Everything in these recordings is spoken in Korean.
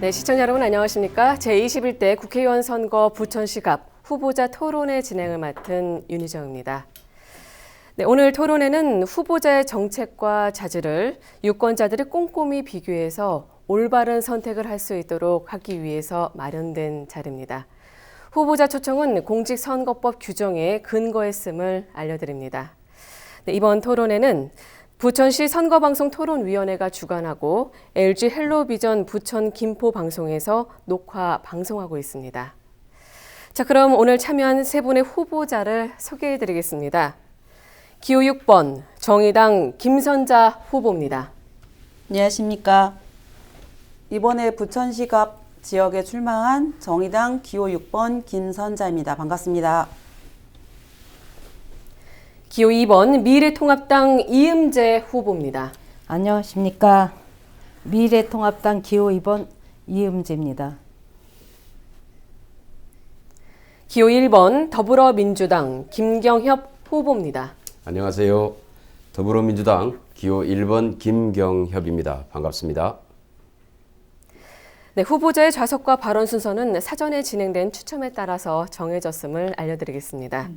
네, 시청자 여러분 안녕하십니까? 제21대 국회의원 선거 부천시 갑 후보자 토론회 진행을 맡은 윤희정입니다. 네, 오늘 토론회는 후보자의 정책과 자질을 유권자들이 꼼꼼히 비교해서 올바른 선택을 할 수 있도록 하기 위해서 마련된 자리입니다. 후보자 초청은 공직선거법 규정에 근거했음을 알려드립니다. 네, 이번 토론회는 부천시 선거방송토론위원회가 주관하고 LG 헬로비전 부천 김포 방송에서 녹화 방송하고 있습니다. 자, 그럼 오늘 참여한 세 분의 후보자를 소개해 드리겠습니다. 기호 6번 정의당 김선자 후보입니다. 안녕하십니까. 이번에 부천시 갑 지역에 출마한 정의당 기호 6번 김선자입니다. 반갑습니다. 기호 2번 미래통합당 이음재 후보입니다. 안녕하십니까. 미래통합당 기호 2번 이음재입니다. 기호 1번 더불어민주당 김경협 후보입니다. 안녕하세요. 더불어민주당 기호 1번 김경협입니다. 반갑습니다. 네, 후보자의 좌석과 발언 순서는 사전에 진행된 추첨에 따라서 정해졌음을 알려드리겠습니다.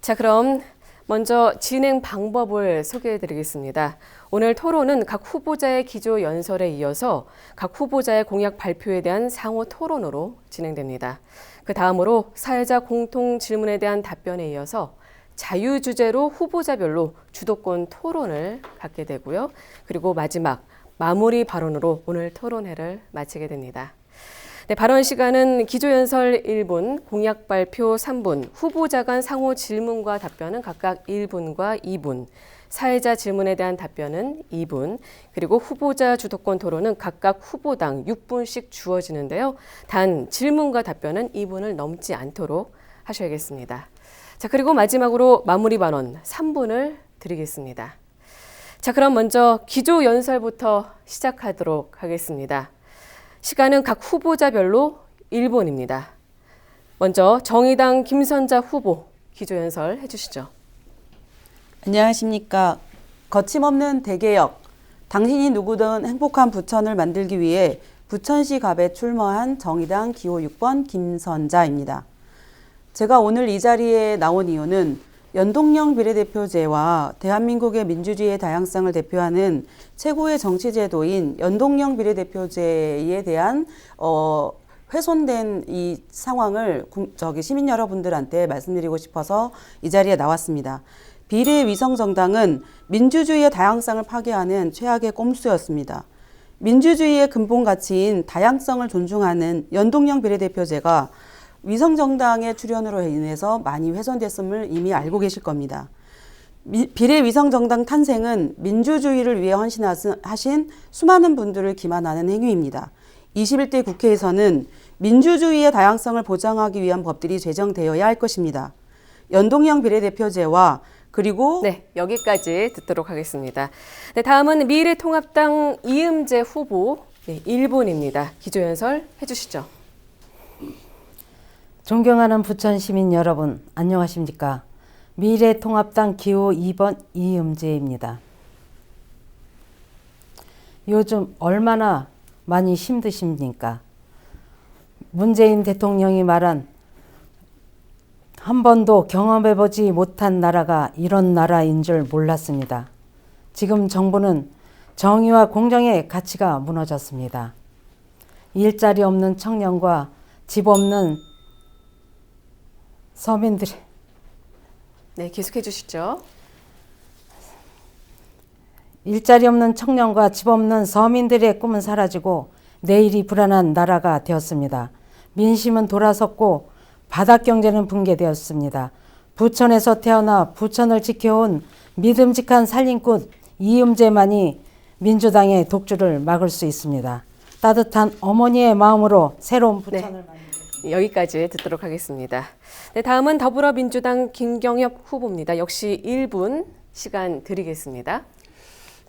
자, 그럼 먼저 진행 방법을 소개해드리겠습니다. 오늘 토론은 각 후보자의 기조 연설에 이어서 각 후보자의 공약 발표에 대한 상호 토론으로 진행됩니다. 그 다음으로 사회자 공통 질문에 대한 답변에 이어서 자유주제로 후보자별로 주도권 토론을 갖게 되고요. 그리고 마지막 마무리 발언으로 오늘 토론회를 마치게 됩니다. 네, 발언 시간은 기조연설 1분, 공약 발표 3분, 후보자 간 상호 질문과 답변은 각각 1분과 2분, 사회자 질문에 대한 답변은 2분, 그리고 후보자 주도권 토론은 각각 후보당 6분씩 주어지는데요. 단 질문과 답변은 2분을 넘지 않도록 하셔야겠습니다. 자, 그리고 마지막으로 마무리 발언 3분을 드리겠습니다. 자, 그럼 먼저 기조연설부터 시작하도록 하겠습니다. 시간은 각 후보자별로 1분입니다. 먼저 정의당 김선자 후보 기조연설 해주시죠. 안녕하십니까. 거침없는 대개혁, 당신이 누구든 행복한 부천을 만들기 위해 부천시 갑에 출마한 정의당 기호 6번 김선자입니다. 제가 오늘 이 자리에 나온 이유는 연동형 비례대표제와 대한민국의 민주주의의 다양성을 대표하는 최고의 정치제도인 연동형 비례대표제에 대한 훼손된 이 상황을 시민 여러분들한테 말씀드리고 싶어서 이 자리에 나왔습니다. 비례위성정당은 민주주의의 다양성을 파괴하는 최악의 꼼수였습니다. 민주주의의 근본 가치인 다양성을 존중하는 연동형 비례대표제가 위성정당의 출현으로 인해서 많이 훼손됐음을 이미 알고 계실 겁니다. 비례위성정당 탄생은 민주주의를 위해 헌신하신 수많은 분들을 기만하는 행위입니다. 21대 국회에서는 민주주의의 다양성을 보장하기 위한 법들이 제정되어야 할 것입니다. 연동형 비례대표제와 그리고 네, 여기까지 듣도록 하겠습니다. 네, 다음은 미래통합당 이음재 후보 1분입니다. 기조연설 해주시죠. 존경하는 부천 시민 여러분, 안녕하십니까. 미래통합당 기호 2번 이음재입니다. 요즘 얼마나 많이 힘드십니까? 문재인 대통령이 말한 한 번도 경험해보지 못한 나라가 이런 나라인 줄 몰랐습니다. 지금 정부는 정의와 공정의 가치가 무너졌습니다. 일자리 없는 청년과 집 없는 서민들이 네, 계속해 주시죠. 일자리 없는 청년과 집 없는 서민들의 꿈은 사라지고 내일이 불안한 나라가 되었습니다. 민심은 돌아섰고 바닥 경제는 붕괴되었습니다. 부천에서 태어나 부천을 지켜온 믿음직한 살림꾼 이음재만이 민주당의 독주를 막을 수 있습니다. 따뜻한 어머니의 마음으로 새로운 부천을 만듭니다. 여기까지 듣도록 하겠습니다. 네, 다음은 더불어민주당 김경협 후보입니다. 역시 1분 시간 드리겠습니다.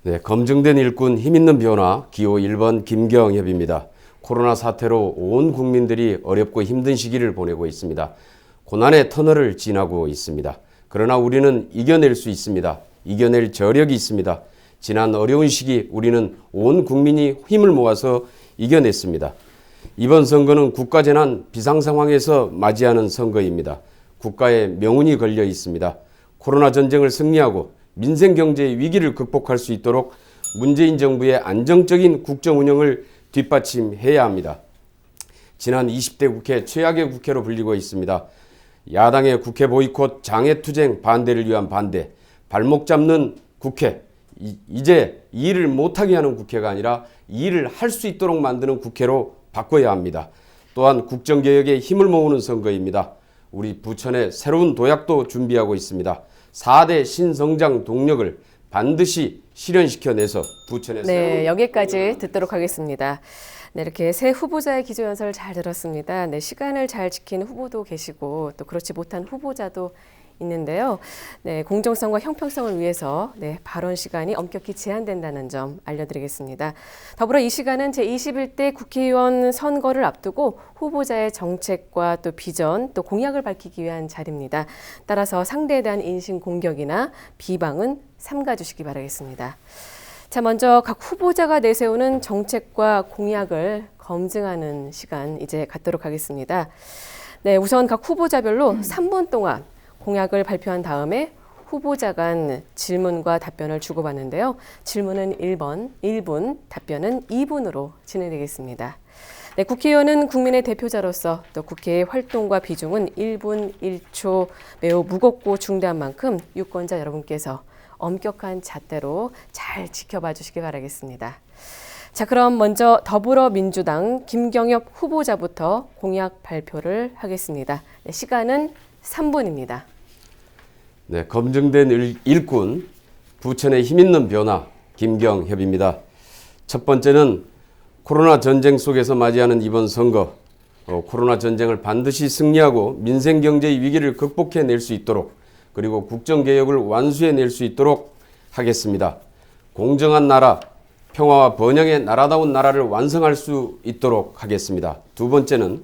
네, 검증된 일꾼 힘있는 변화 기호 1번 김경협입니다. 코로나 사태로 온 국민들이 어렵고 힘든 시기를 보내고 있습니다. 고난의 터널을 지나고 있습니다. 그러나 우리는 이겨낼 수 있습니다. 이겨낼 저력이 있습니다. 지난 어려운 시기 우리는 온 국민이 힘을 모아서 이겨냈습니다. 이번 선거는 국가재난 비상상황에서 맞이하는 선거입니다. 국가의 명운이 걸려 있습니다. 코로나 전쟁을 승리하고 민생 경제의 위기를 극복할 수 있도록 문재인 정부의 안정적인 국정 운영을 뒷받침해야 합니다. 지난 20대 국회 최악의 국회로 불리고 있습니다. 야당의 국회 보이콧, 장애투쟁 반대를 위한 반대, 발목 잡는 국회, 이제 이 일을 못하게 하는 국회가 아니라 이 일을 할 수 있도록 만드는 국회로 바꿔야 합니다. 또한 국정개혁에 힘을 모으는 선거입니다. 우리 부천에 새로운 도약도 준비하고 있습니다. 4대 신성장 동력을 반드시 실현시켜내서 부천에 네, 여기까지 듣도록 하겠습니다. 네, 이렇게 새 후보자의 기조연설 잘 들었습니다. 네, 시간을 잘 지키는 후보도 계시고 또 그렇지 못한 후보자도 있는데요. 네, 공정성과 형평성을 위해서 발언 시간이 엄격히 제한된다는 점 알려드리겠습니다. 더불어 이 시간은 제21대 국회의원 선거를 앞두고 후보자의 정책과 또 비전, 또 공약을 밝히기 위한 자리입니다. 따라서 상대에 대한 인신공격이나 비방은 삼가주시기 바라겠습니다. 자, 먼저 각 후보자가 내세우는 정책과 공약을 검증하는 시간 이제 갖도록 하겠습니다. 네, 우선 각 후보자별로 3분 동안 공약을 발표한 다음에 후보자 간 질문과 답변을 주고받는데요. 질문은 1분, 답변은 2분으로 진행되겠습니다. 네, 국회의원은 국민의 대표자로서 또 국회의 활동과 비중은 1분 1초 매우 무겁고 중대한 만큼 유권자 여러분께서 엄격한 잣대로 잘 지켜봐 주시기 바라겠습니다. 자, 그럼 먼저 더불어민주당 김경엽 후보자부터 공약 발표를 하겠습니다. 네, 시간은 3분입니다. 네, 검증된 일꾼, 부천의 힘있는 변화, 김경협입니다. 첫 번째는 코로나 전쟁 속에서 맞이하는 이번 선거, 코로나 전쟁을 반드시 승리하고 민생 경제의 위기를 극복해낼 수 있도록 그리고 국정개혁을 완수해낼 수 있도록 하겠습니다. 공정한 나라, 평화와 번영의 나라다운 나라를 완성할 수 있도록 하겠습니다. 두 번째는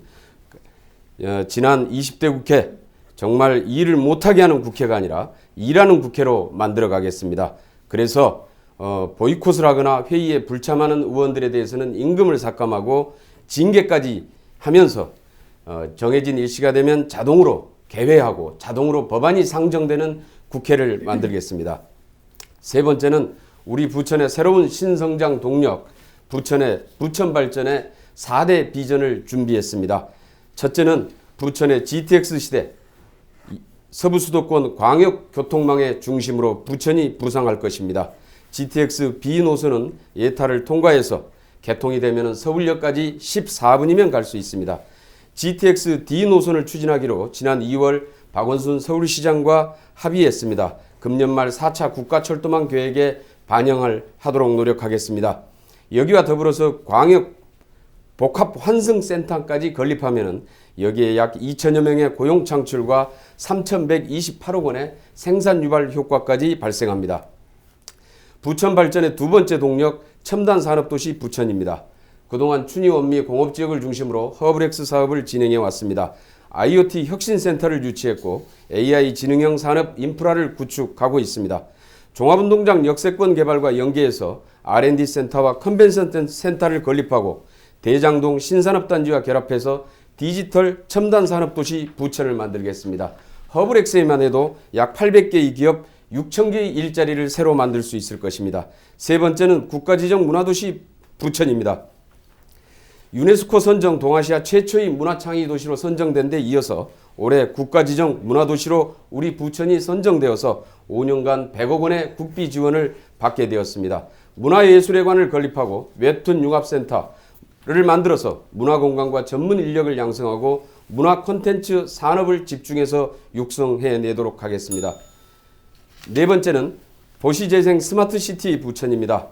지난 20대 국회, 정말 일을 못하게 하는 국회가 아니라 일하는 국회로 만들어 가겠습니다. 그래서 보이콧을 하거나 회의에 불참하는 의원들에 대해서는 임금을 삭감하고 징계까지 하면서 정해진 일시가 되면 자동으로 개회하고 자동으로 법안이 상정되는 국회를 만들겠습니다. 세 번째는 우리 부천의 새로운 신성장 동력, 부천 발전의 4대 비전을 준비했습니다. 첫째는 부천의 GTX 시대, 서부 수도권 광역 교통망의 중심으로 부천이 부상할 것입니다. GTX B 노선은 예타를 통과해서 개통이 되면 서울역까지 14분이면 갈 수 있습니다. GTX D 노선을 추진하기로 지난 2월 박원순 서울시장과 합의했습니다. 금년 말 4차 국가철도망 계획에 반영을 하도록 노력하겠습니다. 여기와 더불어서 광역 복합환승센터까지 건립하면 여기에 약 2천여 명의 고용 창출과 3,128억 원의 생산 유발 효과까지 발생합니다. 부천 발전의 두 번째 동력 첨단 산업도시 부천입니다. 그동안 춘희 원미 공업지역을 중심으로 허브렉스 사업을 진행해 왔습니다. IoT 혁신센터를 유치했고 AI 지능형 산업 인프라를 구축하고 있습니다. 종합운동장 역세권 개발과 연계해서 R&D 센터와 컨벤션 센터를 건립하고 대장동 신산업단지와 결합해서 디지털 첨단 산업도시 부천을 만들겠습니다. 허브렉스에만 해도 약 800개의 기업 6,000개의 일자리를 새로 만들 수 있을 것입니다. 세 번째는 국가지정 문화도시 부천입니다. 유네스코 선정 동아시아 최초의 문화창의 도시로 선정된 데 이어서 올해 국가지정 문화도시로 우리 부천이 선정되어서 5년간 100억 원의 국비 지원을 받게 되었습니다. 문화예술회관을 건립하고 웹툰 융합센터를 만들어서 문화공간과 전문 인력을 양성하고 문화 콘텐츠 산업을 집중해서 육성해내도록 하겠습니다. 네 번째는 도시재생 스마트시티 부천입니다.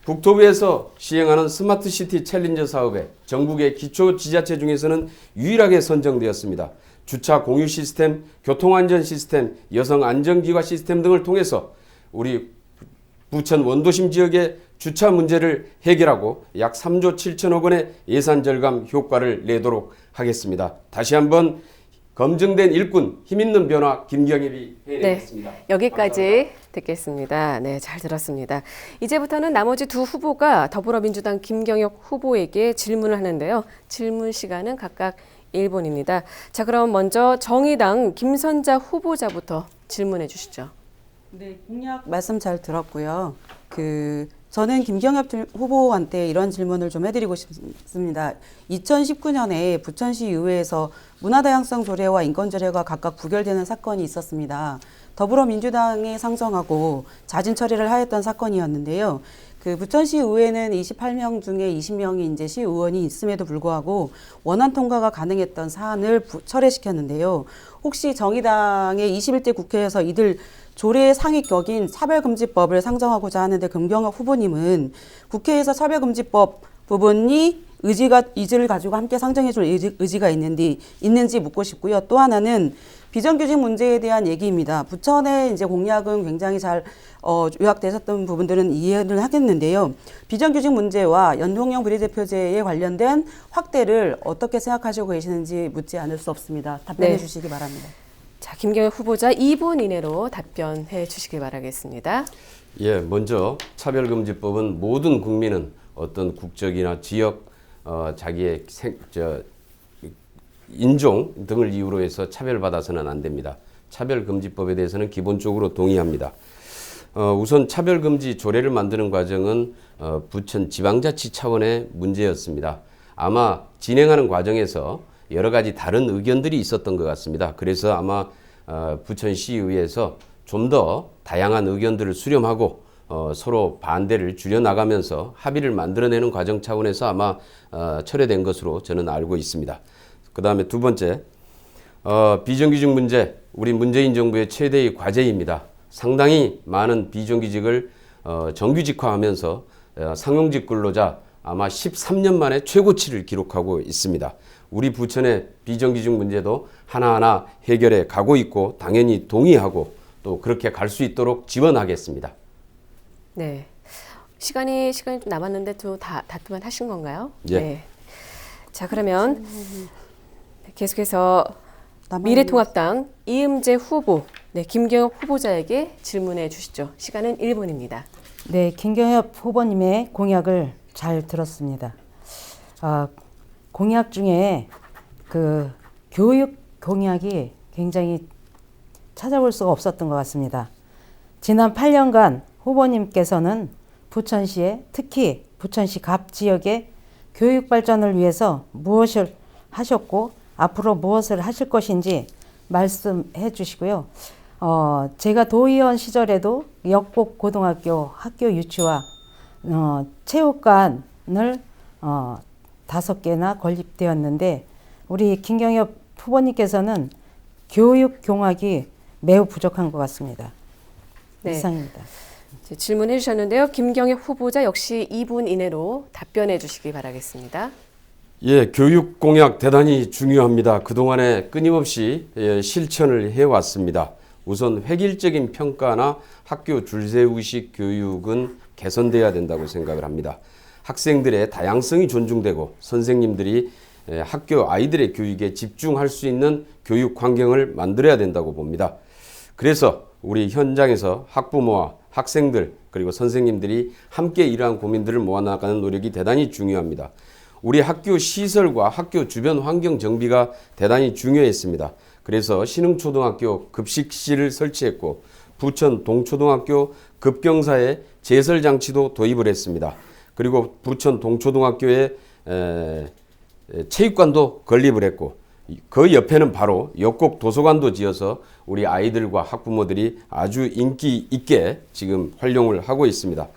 국토부에서 시행하는 스마트시티 챌린저 사업에 전국의 기초지자체 중에서는 유일하게 선정되었습니다. 주차 공유 시스템, 교통안전 시스템, 여성안전기관 시스템 등을 통해서 우리 부천 원도심 지역의 주차 문제를 해결하고 약 3조 7천억 원의 예산 절감 효과를 내도록 하겠습니다. 다시 한번 검증된 일꾼, 힘있는 변화 김경일이 해내겠습니다. 네, 여기까지 듣겠습니다. 네, 잘 들었습니다. 이제부터는 나머지 두 후보가 더불어민주당 김경엽 후보에게 질문을 하는데요. 질문 시간은 각각 1분입니다. 자, 그럼 먼저 정의당 김선자 후보자부터 질문해 주시죠. 네, 공약 말씀 잘 들었고요. 저는 김경엽 후보한테 이런 질문을 좀 해드리고 싶습니다. 2019년에 부천시 의회에서 문화다양성 조례와 인권조례가 각각 부결되는 사건이 있었습니다. 더불어민주당에 상정하고 자진 처리를 하였던 사건이었는데요. 부천시 의회는 28명 중에 20명이 이제 시의원이 있음에도 불구하고 원안 통과가 가능했던 사안을 철회시켰는데요. 혹시 정의당의 21대 국회에서 이들 조례의 상위격인 차별금지법을 상정하고자 하는데 김경엽 후보님은 국회에서 차별금지법 부분이 의지를 가지고 함께 상정해줄 의지가 있는지 묻고 싶고요. 또 하나는 비정규직 문제에 대한 얘기입니다. 부천의 이제 공약은 굉장히 잘 요약되셨던 부분들은 이해를 하겠는데요. 비정규직 문제와 연동형 비례대표제에 관련된 확대를 어떻게 생각하시고 계시는지 묻지 않을 수 없습니다. 답변해 네. 주시기 바랍니다. 자, 김경엽 후보자 2분 이내로 답변해 주시기 바라겠습니다. 예, 먼저 차별금지법은 모든 국민은 어떤 국적이나 지역, 자기의 인종 등을 이유로 해서 차별받아서는 안 됩니다. 차별금지법에 대해서는 기본적으로 동의합니다. 우선 차별금지 조례를 만드는 과정은 부천 지방자치 차원의 문제였습니다. 아마 진행하는 과정에서 여러 가지 다른 의견들이 있었던 것 같습니다. 그래서 아마 부천시의회에서 좀 더 다양한 의견들을 수렴하고 서로 반대를 줄여나가면서 합의를 만들어내는 과정 차원에서 아마 철회된 것으로 저는 알고 있습니다. 그 다음에 두 번째, 비정규직 문제, 우리 문재인 정부의 최대의 과제입니다. 상당히 많은 비정규직을 정규직화하면서 상용직 근로자 아마 13년 만에 최고치를 기록하고 있습니다. 우리 부천의 비정규직 문제도 하나하나 해결해 가고 있고 당연히 동의하고 또 그렇게 갈 수 있도록 지원하겠습니다. 네. 시간이 좀 남았는데 또 다툼만 하신 건가요? 예. 네. 자, 그러면 계속해서 미래통합당 이음재 후보, 네, 김경엽 후보자에게 질문해 주시죠. 시간은 1분입니다. 네, 김경엽 후보님의 공약을 잘 들었습니다. 공약 중에 교육 공약이 굉장히 찾아볼 수가 없었던 것 같습니다. 지난 8년간 후보님께서는 부천시에 특히 부천시 갑 지역의 교육 발전을 위해서 무엇을 하셨고 앞으로 무엇을 하실 것인지 말씀해 주시고요. 제가 도의원 시절에도 역곡 고등학교 학교 유치와 체육관을 5개나 건립되었는데 우리 김경엽 후보님께서는 교육 공약이 매우 부족한 것 같습니다. 네. 이상입니다. 질문해 주셨는데요. 김경엽 후보자 역시 2분 이내로 답변해 주시기 바라겠습니다. 예, 교육 공약 대단히 중요합니다. 그동안에 끊임없이 실천을 해왔습니다. 우선 획일적인 평가나 학교 줄세우식 교육은 개선돼야 된다고 생각을 합니다. 학생들의 다양성이 존중되고 선생님들이 학교 아이들의 교육에 집중할 수 있는 교육 환경을 만들어야 된다고 봅니다. 그래서 우리 현장에서 학부모와 학생들 그리고 선생님들이 함께 이러한 고민들을 모아나가는 노력이 대단히 중요합니다. 우리 학교 시설과 학교 주변 환경 정비가 대단히 중요했습니다. 그래서 신흥초등학교 급식실을 설치했고 부천 동초등학교 급경사에 제설장치도 도입을 했습니다. 그리고 부천 동초등학교에 체육관도 건립을 했고 그 옆에는 바로 역곡 도서관도 지어서 우리 아이들과 학부모들이 아주 인기 있게 지금 활용을 하고 있습니다.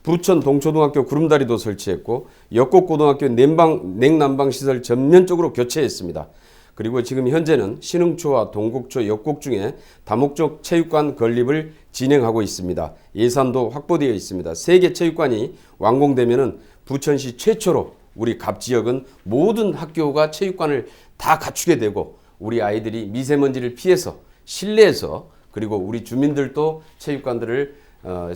부천 동초등학교 구름다리도 설치했고 역곡 고등학교 냉난방 시설 전면적으로 교체했습니다. 그리고 지금 현재는 신흥초와 동곡초, 역곡 중에 다목적 체육관 건립을 진행하고 있습니다. 예산도 확보되어 있습니다. 3개 체육관이 완공되면은 부천시 최초로 우리 갑 지역은 모든 학교가 체육관을 다 갖추게 되고 우리 아이들이 미세먼지를 피해서 실내에서 그리고 우리 주민들도 체육관들을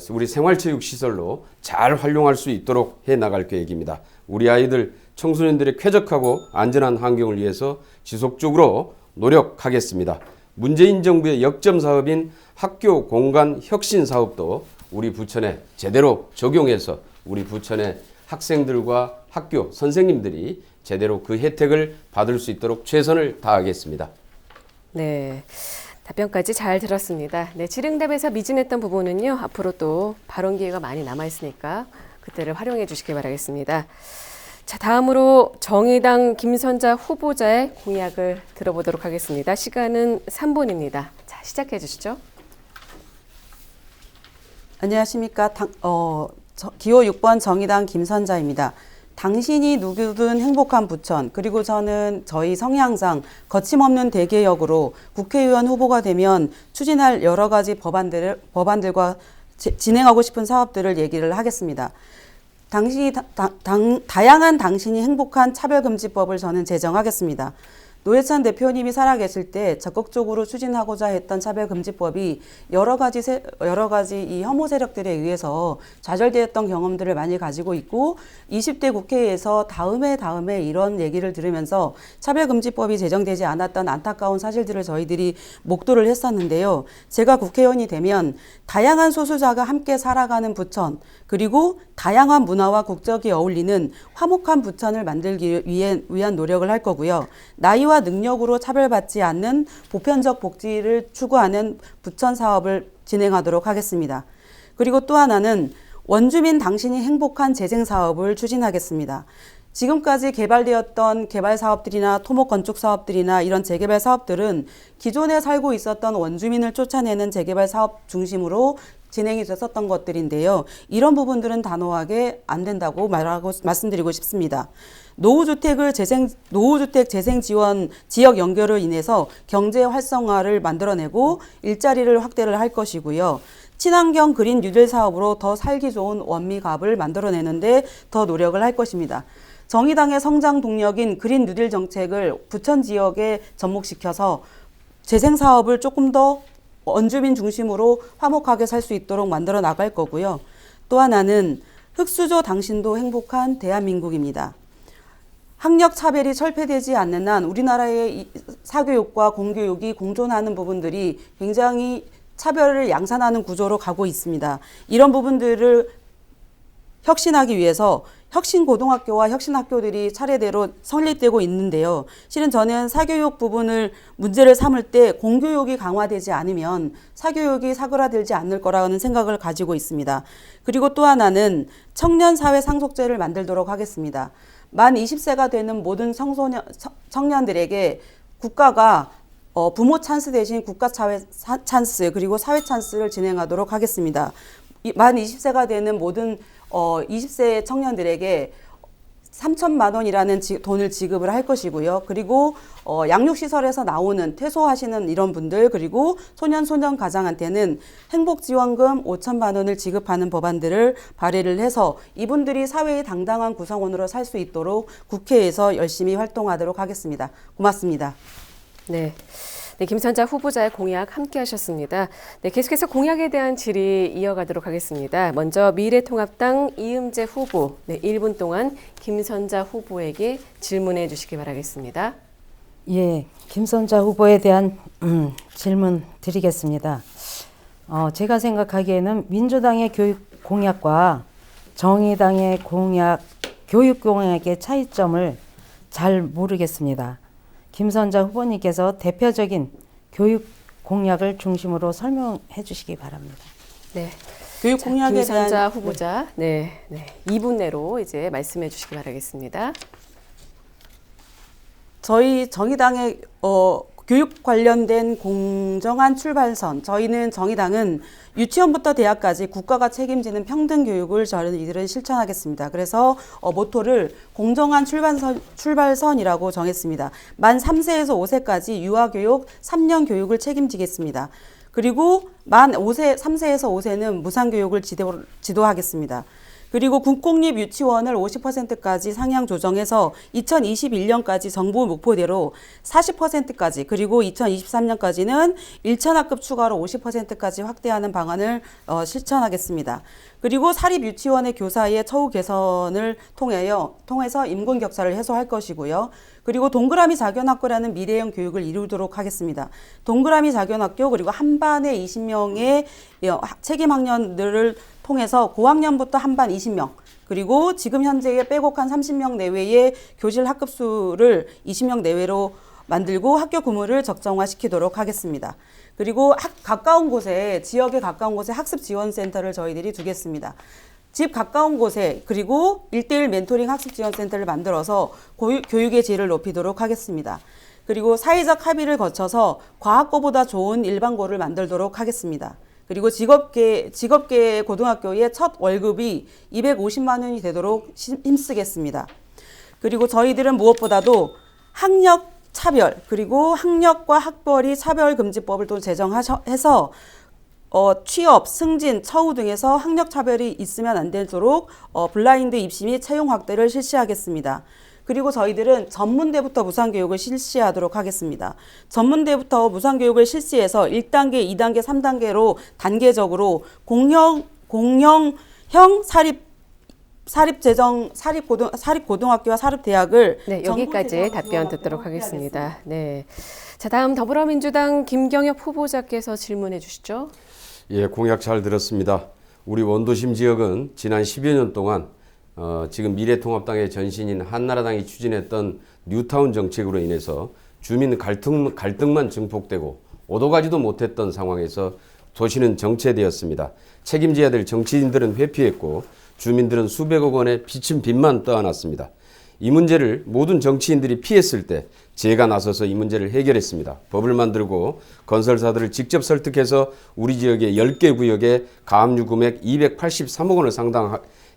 우리 생활체육시설로 잘 활용할 수 있도록 해나갈 계획입니다. 우리 아이들, 청소년들의 쾌적하고 안전한 환경을 위해서 지속적으로 노력하겠습니다. 문재인 정부의 역점 사업인 학교 공간 혁신 사업도 우리 부천에 제대로 적용해서 우리 부천의 학생들과 학교 선생님들이 제대로 그 혜택을 받을 수 있도록 최선을 다하겠습니다. 네. 답변까지 잘 들었습니다. 네, 질의응답에서 미진했던 부분은요, 앞으로 또 발언 기회가 많이 남아있으니까 그때를 활용해 주시기 바라겠습니다. 자, 다음으로 정의당 김선자 후보자의 공약을 들어보도록 하겠습니다. 시간은 3분입니다. 자, 시작해 주시죠. 안녕하십니까. 기호 6번 정의당 김선자입니다. 당신이 누구든 행복한 부천, 그리고 저는 저희 성향상 거침없는 대개혁으로 국회의원 후보가 되면 추진할 여러 가지 법안들과 진행하고 싶은 사업들을 얘기를 하겠습니다. 다양한 당신이 행복한 차별금지법을 저는 제정하겠습니다. 노회찬 대표님이 살아계실 때 적극적으로 추진하고자 했던 차별금지법이 여러 가지 이 혐오 세력들에 의해서 좌절되었던 경험들을 많이 가지고 있고 20대 국회에서 다음에 이런 얘기를 들으면서 차별금지법이 제정되지 않았던 안타까운 사실들을 저희들이 목도를 했었는데요. 제가 국회의원이 되면 다양한 소수자가 함께 살아가는 부천, 그리고 다양한 문화와 국적이 어울리는 화목한 부천을 만들기 위한 노력을 할 거고요. 나이와 능력으로 차별받지 않는 보편적 복지를 추구하는 부천 사업을 진행하도록 하겠습니다. 그리고 또 하나는 원주민 당신이 행복한 재생 사업을 추진하겠습니다. 지금까지 개발되었던 개발 사업들이나 토목 건축 사업들이나 이런 재개발 사업들은 기존에 살고 있었던 원주민을 쫓아내는 재개발 사업 중심으로 진행이 됐었던 것들인데요. 이런 부분들은 단호하게 안 된다고 말씀드리고 싶습니다. 노후주택 재생 지원 지역 연결을 인해서 경제 활성화를 만들어내고 일자리를 확대를 할 것이고요. 친환경 그린 뉴딜 사업으로 더 살기 좋은 원미갑을 만들어내는데 더 노력을 할 것입니다. 정의당의 성장 동력인 그린 뉴딜 정책을 부천 지역에 접목시켜서 재생 사업을 조금 더 원주민 중심으로 화목하게 살 수 있도록 만들어 나갈 거고요. 또 하나는 흑수저 당신도 행복한 대한민국입니다. 학력 차별이 철폐되지 않는 한 우리나라의 사교육과 공교육이 공존하는 부분들이 굉장히 차별을 양산하는 구조로 가고 있습니다. 이런 부분들을 혁신하기 위해서 혁신고등학교와 혁신학교들이 차례대로 설립되고 있는데요. 실은 저는 사교육 부분을 문제를 삼을 때 공교육이 강화되지 않으면 사교육이 사그라들지 않을 거라는 생각을 가지고 있습니다. 그리고 또 하나는 청년사회 상속제를 만들도록 하겠습니다. 만 20세가 되는 모든 청년들에게 국가가 부모 찬스 대신 국가 찬스 그리고 사회 찬스를 진행하도록 하겠습니다. 만 20세가 되는 모든 20세 청년들에게 3천만 원이라는 돈을 지급을 할 것이고요. 그리고 양육시설에서 나오는 퇴소하시는 이런 분들 그리고 소년 가장한테는 행복지원금 5천만 원을 지급하는 법안들을 발의를 해서 이분들이 사회의 당당한 구성원으로 살 수 있도록 국회에서 열심히 활동하도록 하겠습니다. 고맙습니다. 네. 네, 김선자 후보자의 공약 함께 하셨습니다. 네, 계속해서 공약에 대한 질의 이어가도록 하겠습니다. 먼저 미래통합당 이음재 후보, 1분 동안 김선자 후보에게 질문해 주시기 바라겠습니다. 예, 김선자 후보에 대한 질문 드리겠습니다. 제가 생각하기에는 민주당의 교육 공약과 정의당의 교육 공약의 차이점을 잘 모르겠습니다. 김선자 후보님께서 대표적인 교육 공약을 중심으로 설명해 주시기 바랍니다. 네. 교육 공약에 김선자 대한 후보자, 2분 내로 이제 말씀해 주시기 바라겠습니다. 저희 정의당의 교육 관련된 공정한 출발선, 저희는 정의당은 유치원부터 대학까지 국가가 책임지는 평등 교육을 저희들은 실천하겠습니다. 그래서 모토를 공정한 출발선이라고 정했습니다. 만 3세에서 5세까지 유아교육 3년 교육을 책임지겠습니다. 그리고 만 3세에서 5세는 무상교육을 지도하겠습니다. 그리고 국공립 유치원을 50%까지 상향 조정해서 2021년까지 정부 목표대로 40%까지 그리고 2023년까지는 1천학급 추가로 50%까지 확대하는 방안을 실천하겠습니다. 그리고 사립유치원의 교사의 처우 개선을 통해서 인권 격차를 해소할 것이고요. 그리고 동그라미 작연학교라는 미래형 교육을 이루도록 하겠습니다. 동그라미 작연학교 그리고 한 반에 20명의 책임 학년들을 통해서 고학년부터 한 반 20명 그리고 지금 현재의 빼곡한 30명 내외의 교실 학급수를 20명 내외로 만들고 학교 규모를 적정화시키도록 하겠습니다. 그리고 가까운 곳에 지역에 가까운 곳에 학습지원센터를 저희들이 두겠습니다. 집 가까운 곳에 그리고 1:1 멘토링 학습지원센터를 만들어서 교육의 질을 높이도록 하겠습니다. 그리고 사회적 합의를 거쳐서 과학고보다 좋은 일반고를 만들도록 하겠습니다. 그리고 직업계 고등학교의 첫 월급이 250만 원이 되도록 힘쓰겠습니다. 그리고 저희들은 무엇보다도 학력 차별 그리고 학력과 학벌이 차별금지법을 또 제정해서 취업, 승진, 처우 등에서 학력 차별이 있으면 안 되도록 블라인드 입시 및 채용 확대를 실시하겠습니다. 그리고 저희들은 전문대부터 무상교육을 실시하도록 하겠습니다. 전문대부터 무상교육을 실시해서 1단계, 2단계, 3단계로 단계적으로 공영형 사립고등학교와 사립대학을 네, 여기까지 답변 듣도록 하겠습니다. 네. 자, 다음 더불어민주당 김경엽 후보자께서 질문해 주시죠. 예, 공약 잘 들었습니다. 우리 원도심 지역은 지난 10여 년 동안 지금 미래통합당의 전신인 한나라당이 추진했던 뉴타운 정책으로 인해서 주민 갈등만 증폭되고 오도 가지도 못했던 상황에서 도시는 정체되었습니다. 책임져야 될 정치인들은 회피했고 주민들은 수백억 원의 비친 빚만 떠안았습니다. 이 문제를 모든 정치인들이 피했을 때 제가 나서서 이 문제를 해결했습니다. 법을 만들고 건설사들을 직접 설득해서 우리 지역의 10개 구역에 가압류 금액 283억 원을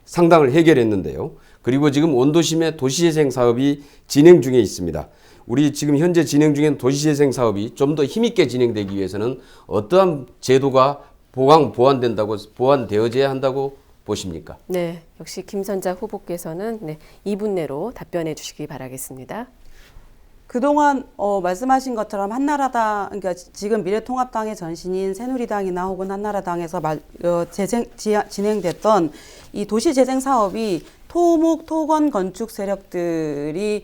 상당을 해결했는데요. 그리고 지금 원도심의 도시재생 사업이 진행 중에 있습니다. 우리 지금 현재 진행 중인 도시재생 사업이 좀 더 힘있게 진행되기 위해서는 어떠한 제도가 보완되어져야 한다고 보십니까? 네, 역시 김선자 후보께서는 2분 내로 답변해 주시기 바라겠습니다. 그동안 말씀하신 것처럼 한나라당, 그러니까 지금 미래통합당의 전신인 새누리당이나 혹은 한나라당에서 진행됐던 이 도시재생 사업이 토목, 토건 건축 세력들이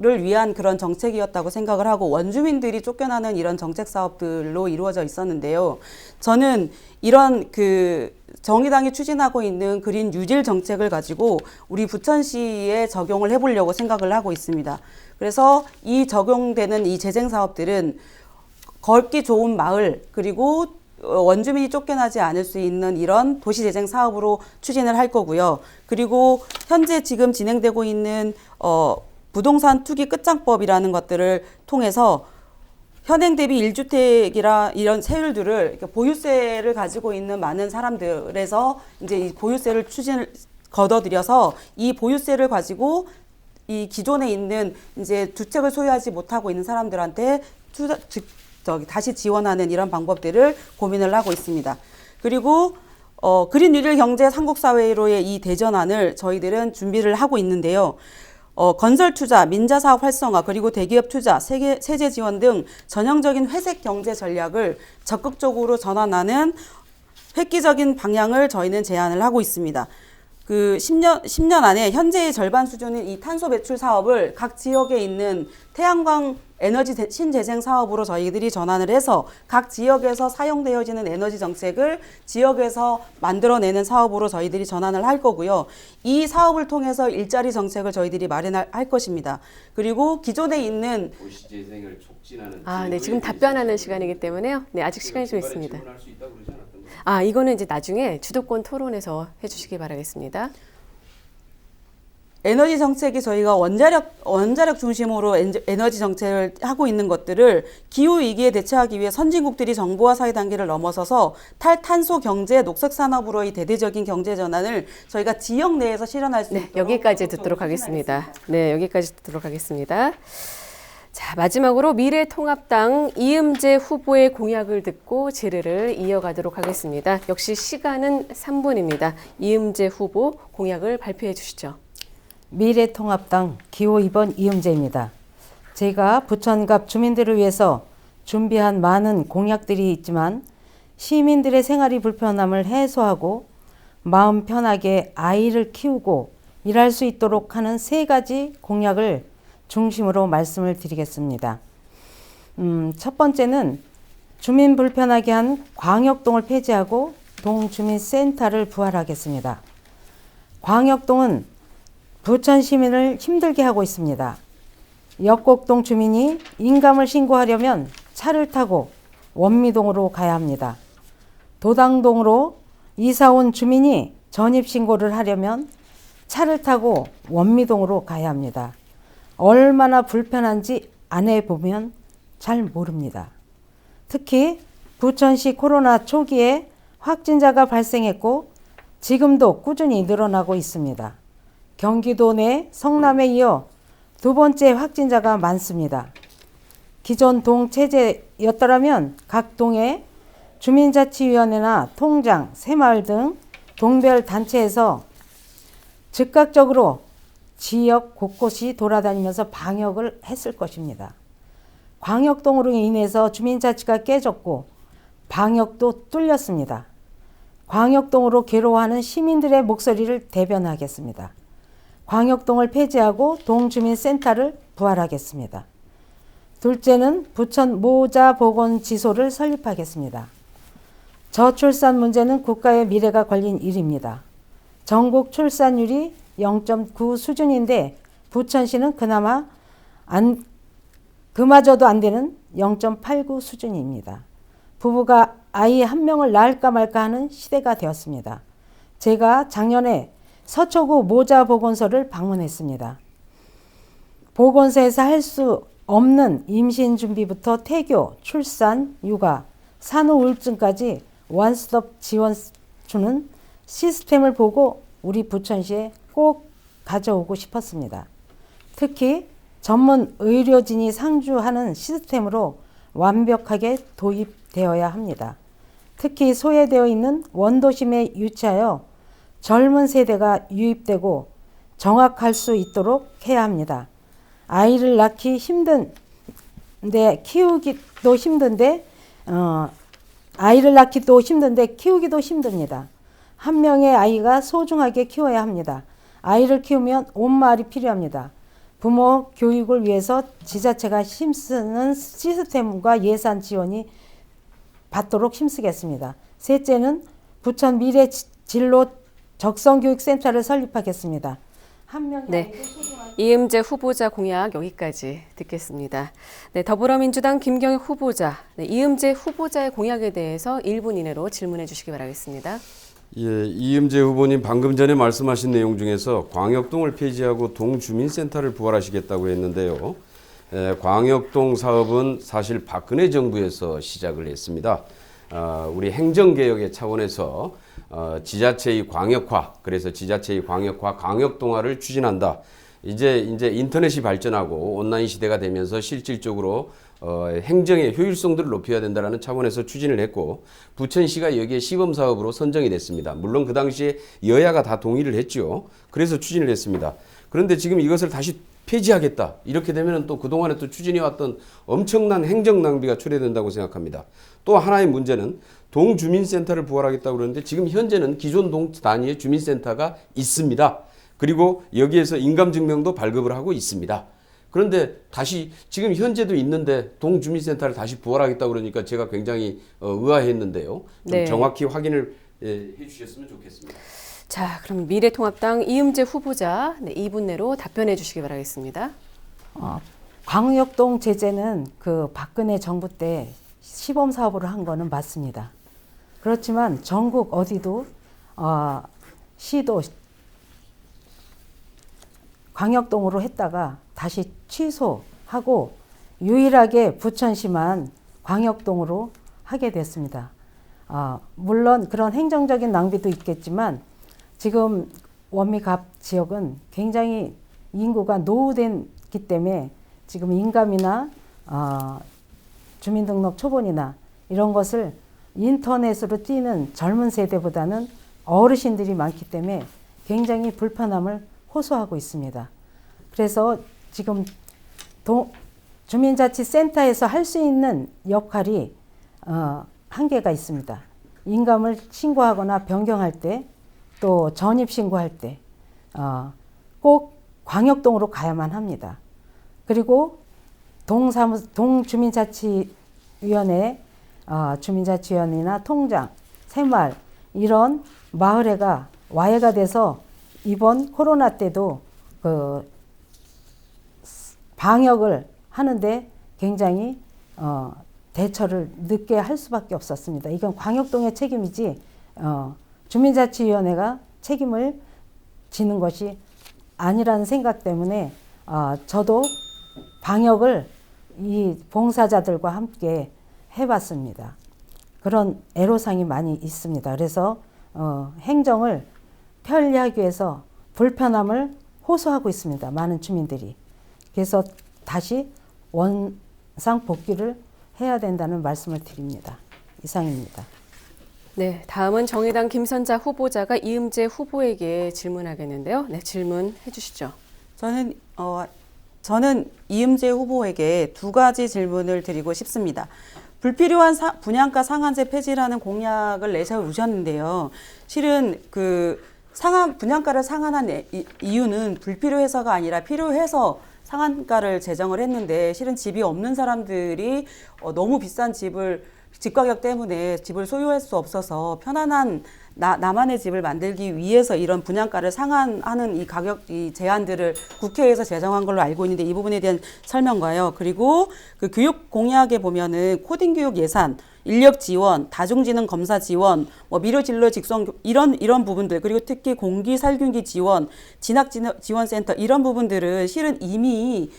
를 위한 그런 정책이었다고 생각을 하고 원주민들이 쫓겨나는 이런 정책 사업들로 이루어져 있었는데요. 저는 이런 정의당이 추진하고 있는 그린 뉴딜 정책을 가지고 우리 부천시에 적용을 해보려고 생각을 하고 있습니다. 그래서 이 적용되는 이 재생 사업들은 걷기 좋은 마을 그리고 원주민이 쫓겨나지 않을 수 있는 이런 도시재생 사업으로 추진을 할 거고요. 그리고 현재 지금 진행되고 있는 부동산 투기 끝장법이라는 것들을 통해서 현행 대비 1주택이라 이런 세율들을 보유세를 가지고 있는 많은 사람들에서 이제 이 보유세를 걷어들여서 이 보유세를 가지고 이 기존에 있는 이제 주택을 소유하지 못하고 있는 사람들한테 다시 지원하는 이런 방법들을 고민을 하고 있습니다. 그리고 그린 뉴딜 경제 삼국사회로의 이 대전안을 저희들은 준비를 하고 있는데요. 건설 투자, 민자 사업 활성화, 그리고 대기업 투자, 세제 지원 등 전형적인 회색 경제 전략을 적극적으로 전환하는 획기적인 방향을 저희는 제안을 하고 있습니다. 10년 안에 현재의 절반 수준인 이 탄소 배출 사업을 각 지역에 있는 태양광 에너지 신재생 사업으로 저희들이 전환을 해서 각 지역에서 사용되어지는 에너지 정책을 지역에서 만들어내는 사업으로 저희들이 전환을 할 거고요. 이 사업을 통해서 일자리 정책을 저희들이 마련할 것입니다. 그리고 기존에 있는 도시재생을 촉진하는 네, 지금 답변하는 시간이기 때문에요. 네, 아직 시간이 좀 있습니다. 이거는 이제 나중에 주도권 토론에서 해주시기 바라겠습니다. 에너지 정책이 저희가 원자력 중심으로 에너지 정책을 하고 있는 것들을 기후 위기에 대처하기 위해 선진국들이 정보화 사회 단계를 넘어서서 탈탄소 경제, 녹색 산업으로의 대대적인 경제 전환을 저희가 지역 내에서 실현할 수 있도록 여기까지 듣도록 하겠습니다. 네, 여기까지 듣도록 하겠습니다. 자, 마지막으로 미래통합당 이음재 후보의 공약을 듣고 질의를 이어가도록 하겠습니다. 역시 시간은 3분입니다. 이음재 후보 공약을 발표해 주시죠. 미래통합당 기호 2번 이음재입니다. 제가 부천갑 주민들을 위해서 준비한 많은 공약들이 있지만 시민들의 생활이 불편함을 해소하고 마음 편하게 아이를 키우고 일할 수 있도록 하는 3가지 공약을 중심으로 말씀을 드리겠습니다. 첫 번째는 주민 불편하게 한 광역동을 폐지하고 동주민센터를 부활하겠습니다. 광역동은 부천 시민을 힘들게 하고 있습니다. 역곡동 주민이 인감을 신고하려면 차를 타고 원미동으로 가야 합니다. 도당동으로 이사 온 주민이 전입신고를 하려면 차를 타고 원미동으로 가야 합니다. 얼마나 불편한지 안 해보면 잘 모릅니다. 특히 부천시 코로나 초기에 확진자가 발생했고 지금도 꾸준히 늘어나고 있습니다. 경기도 내 성남에 이어 2번째 확진자가 많습니다. 기존 동 체제였더라면 각 동에 주민자치위원회나 통장, 새마을 등 동별 단체에서 즉각적으로 지역 곳곳이 돌아다니면서 방역을 했을 것입니다. 광역동으로 인해서 주민자치가 깨졌고 방역도 뚫렸습니다. 광역동으로 괴로워하는 시민들의 목소리를 대변하겠습니다. 광역동을 폐지하고 동주민센터를 부활하겠습니다. 둘째는 부천 모자보건지소를 설립하겠습니다. 저출산 문제는 국가의 미래가 걸린 일입니다. 전국 출산율이 0.9 수준인데 부천시는 그마저도 안 되는 0.89 수준입니다. 부부가 아이 한 명을 낳을까 말까 하는 시대가 되었습니다. 제가 작년에 서초구 모자보건소를 방문했습니다. 보건소에서 할 수 없는 임신 준비부터 태교, 출산, 육아, 산후 우울증까지 원스톱 지원 주는 시스템을 보고 우리 부천시에 꼭 가져오고 싶었습니다. 특히 전문 의료진이 상주하는 시스템으로 완벽하게 도입되어야 합니다. 특히 소외되어 있는 원도심에 유치하여 젊은 세대가 유입되고 정확할 수 있도록 해야 합니다. 아이를 낳기 힘든데 키우기도 힘든데 아이를 낳기도 힘든데 키우기도 힘듭니다. 한 명의 아이가 소중하게 키워야 합니다. 아이를 키우면 온 마을이 필요합니다. 부모 교육을 위해서 지자체가 힘쓰는 시스템과 예산 지원이 받도록 힘쓰겠습니다. 셋째는 부천 미래 진로 적성교육센터를 설립하겠습니다. 한 명의 네, 이음재 후보자 공약 여기까지 듣겠습니다. 네, 더불어민주당 김경혁 후보자, 이음재 후보자의 공약에 대해서 1분 이내로 질문해 주시기 바라겠습니다. 예, 이음재 후보님 방금 전에 말씀하신 내용 중에서 광역동을 폐지하고 동주민센터를 부활하시겠다고 했는데요. 광역동 사업은 사실 박근혜 정부에서 시작을 했습니다. 우리 행정개혁의 차원에서 지자체의 광역화, 그래서 지자체의 광역화, 광역동화를 추진한다. 이제 인터넷이 발전하고 온라인 시대가 되면서 실질적으로 행정의 효율성들을 높여야 된다는 차원에서 추진을 했고 부천시가 여기에 시범사업으로 선정이 됐습니다. 물론 그 당시에 여야가 다 동의를 했죠. 그래서 추진을 했습니다. 그런데 지금 이것을 다시 폐지하겠다. 이렇게 되면 또 그동안에 또 추진해왔던 엄청난 행정 낭비가 초래된다고 생각합니다. 또 하나의 문제는 동주민센터를 부활하겠다고 그러는데 지금 현재는 기존 동 단위의 주민센터가 있습니다. 그리고 여기에서 인감증명도 발급을 하고 있습니다. 그런데 다시 지금 현재도 있는데 동주민센터를 다시 부활하겠다고 그러니까 제가 굉장히 의아했는데요. 좀 네. 정확히 확인을 해주셨으면 좋겠습니다. 자, 그럼 미래통합당 이음재 후보자 2분 내로 답변해 주시기 바라겠습니다. 광역동 제재는 그 박근혜 정부 때 시범 사업으로 한 거는 맞습니다. 그렇지만 전국 어디도 시도 광역동으로 했다가 다시 취소하고 유일하게 부천시만 광역동으로 하게 됐습니다. 물론 그런 행정적인 낭비도 있겠지만 지금 원미갑 지역은 굉장히 인구가 노후됐기 때문에 지금 인감이나 주민등록 초본이나 이런 것을 인터넷으로 띄는 젊은 세대보다는 어르신들이 많기 때문에 굉장히 불편함을 호소하고 있습니다. 그래서 지금 주민자치센터에서 할 수 있는 역할이 한계가 있습니다. 인감을 신고하거나 변경할 때, 또 전입 신고할 때 꼭 광역동으로 가야만 합니다. 그리고 동주민자치위원회, 주민자치위원회나 통장, 새마을 이런 마을회가 와해가 돼서 이번 코로나 때도 그 방역을 하는데 굉장히 대처를 늦게 할 수밖에 없었습니다. 이건 광역동의 책임이지 주민자치위원회가 책임을 지는 것이 아니라는 생각 때문에 저도 방역을 이 봉사자들과 함께 해봤습니다. 그런 애로사항이 많이 있습니다. 그래서 행정을 편리하기 위해서 불편함을 호소하고 있습니다. 많은 주민들이. 그래서 다시 원상 복귀를 해야 된다는 말씀을 드립니다. 이상입니다. 네, 다음은 정의당 김선자 후보자가 이음재 후보에게 질문하겠는데요. 네, 질문해 주시죠. 저는 이음재 후보에게 두 가지 질문을 드리고 싶습니다. 불필요한 분양가 상한제 폐지라는 공약을 내세우셨는데요. 실은 그 분양가를 상한한 이유는 불필요해서가 아니라 필요해서 상한가를 제정을 했는데, 실은 집이 없는 사람들이 너무 비싼 집 가격 때문에 집을 소유할 수 없어서 편안한 나만의 집을 만들기 위해서 이런 분양가를 상한하는 이 제안들을 국회에서 제정한 걸로 알고 있는데, 이 부분에 대한 설명과요. 그리고 그 교육 공약에 보면은 코딩 교육 예산, 인력 지원, 다중지능 검사 지원, 미료 진로 직송 이런 부분들, 그리고 특히 공기 살균기 지원, 진학 지원센터 이런 부분들은 실은 이미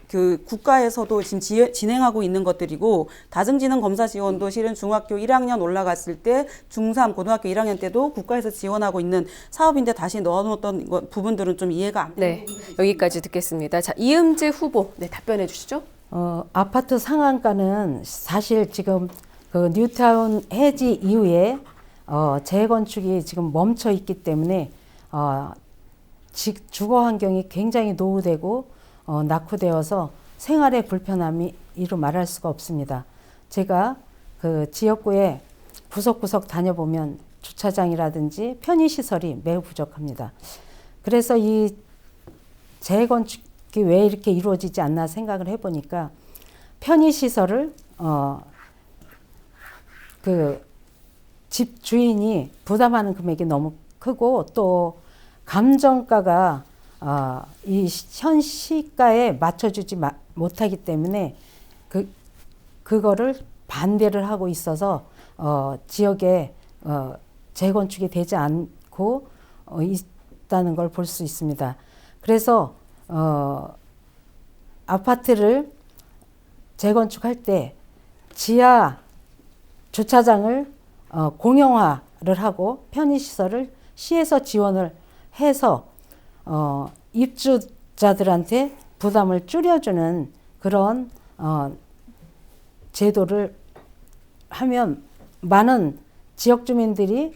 그 국가에서도 지금 진행하고 있는 것들이고, 다중지능 검사 지원도 실은 중학교 1학년 올라갔을 때 중3 고등학교 1학년 때도 국가에서 지원하고 있는 사업인데 다시 넣어놓았던 부분들은 좀 이해가 안 네, 돼요. 여기까지 듣겠습니다. 자, 이음재 후보, 네, 답변해 주시죠. 아파트 상한가는 사실 지금 그 뉴타운 해지 이후에 재건축이 지금 멈춰 있기 때문에 주거 환경이 굉장히 노후되고 낙후되어서 생활의 불편함이 이루 말할 수가 없습니다. 제가 그 지역구에 구석구석 다녀보면 주차장이라든지 편의시설이 매우 부족합니다. 그래서 이 재건축이 왜 이렇게 이루어지지 않나 생각을 해보니까 편의시설을 그 집 주인이 부담하는 금액이 너무 크고, 또 감정가가 이 현 시가에 맞춰주지 못하기 때문에 그거를 반대를 하고 있어서 지역에 재건축이 되지 않고 있다는 걸 볼 수 있습니다. 그래서 아파트를 재건축할 때 지하 주차장을 공용화를 하고 편의시설을 시에서 지원을 해서 입주자들한테 부담을 줄여주는 그런 제도를 하면 많은 지역 주민들이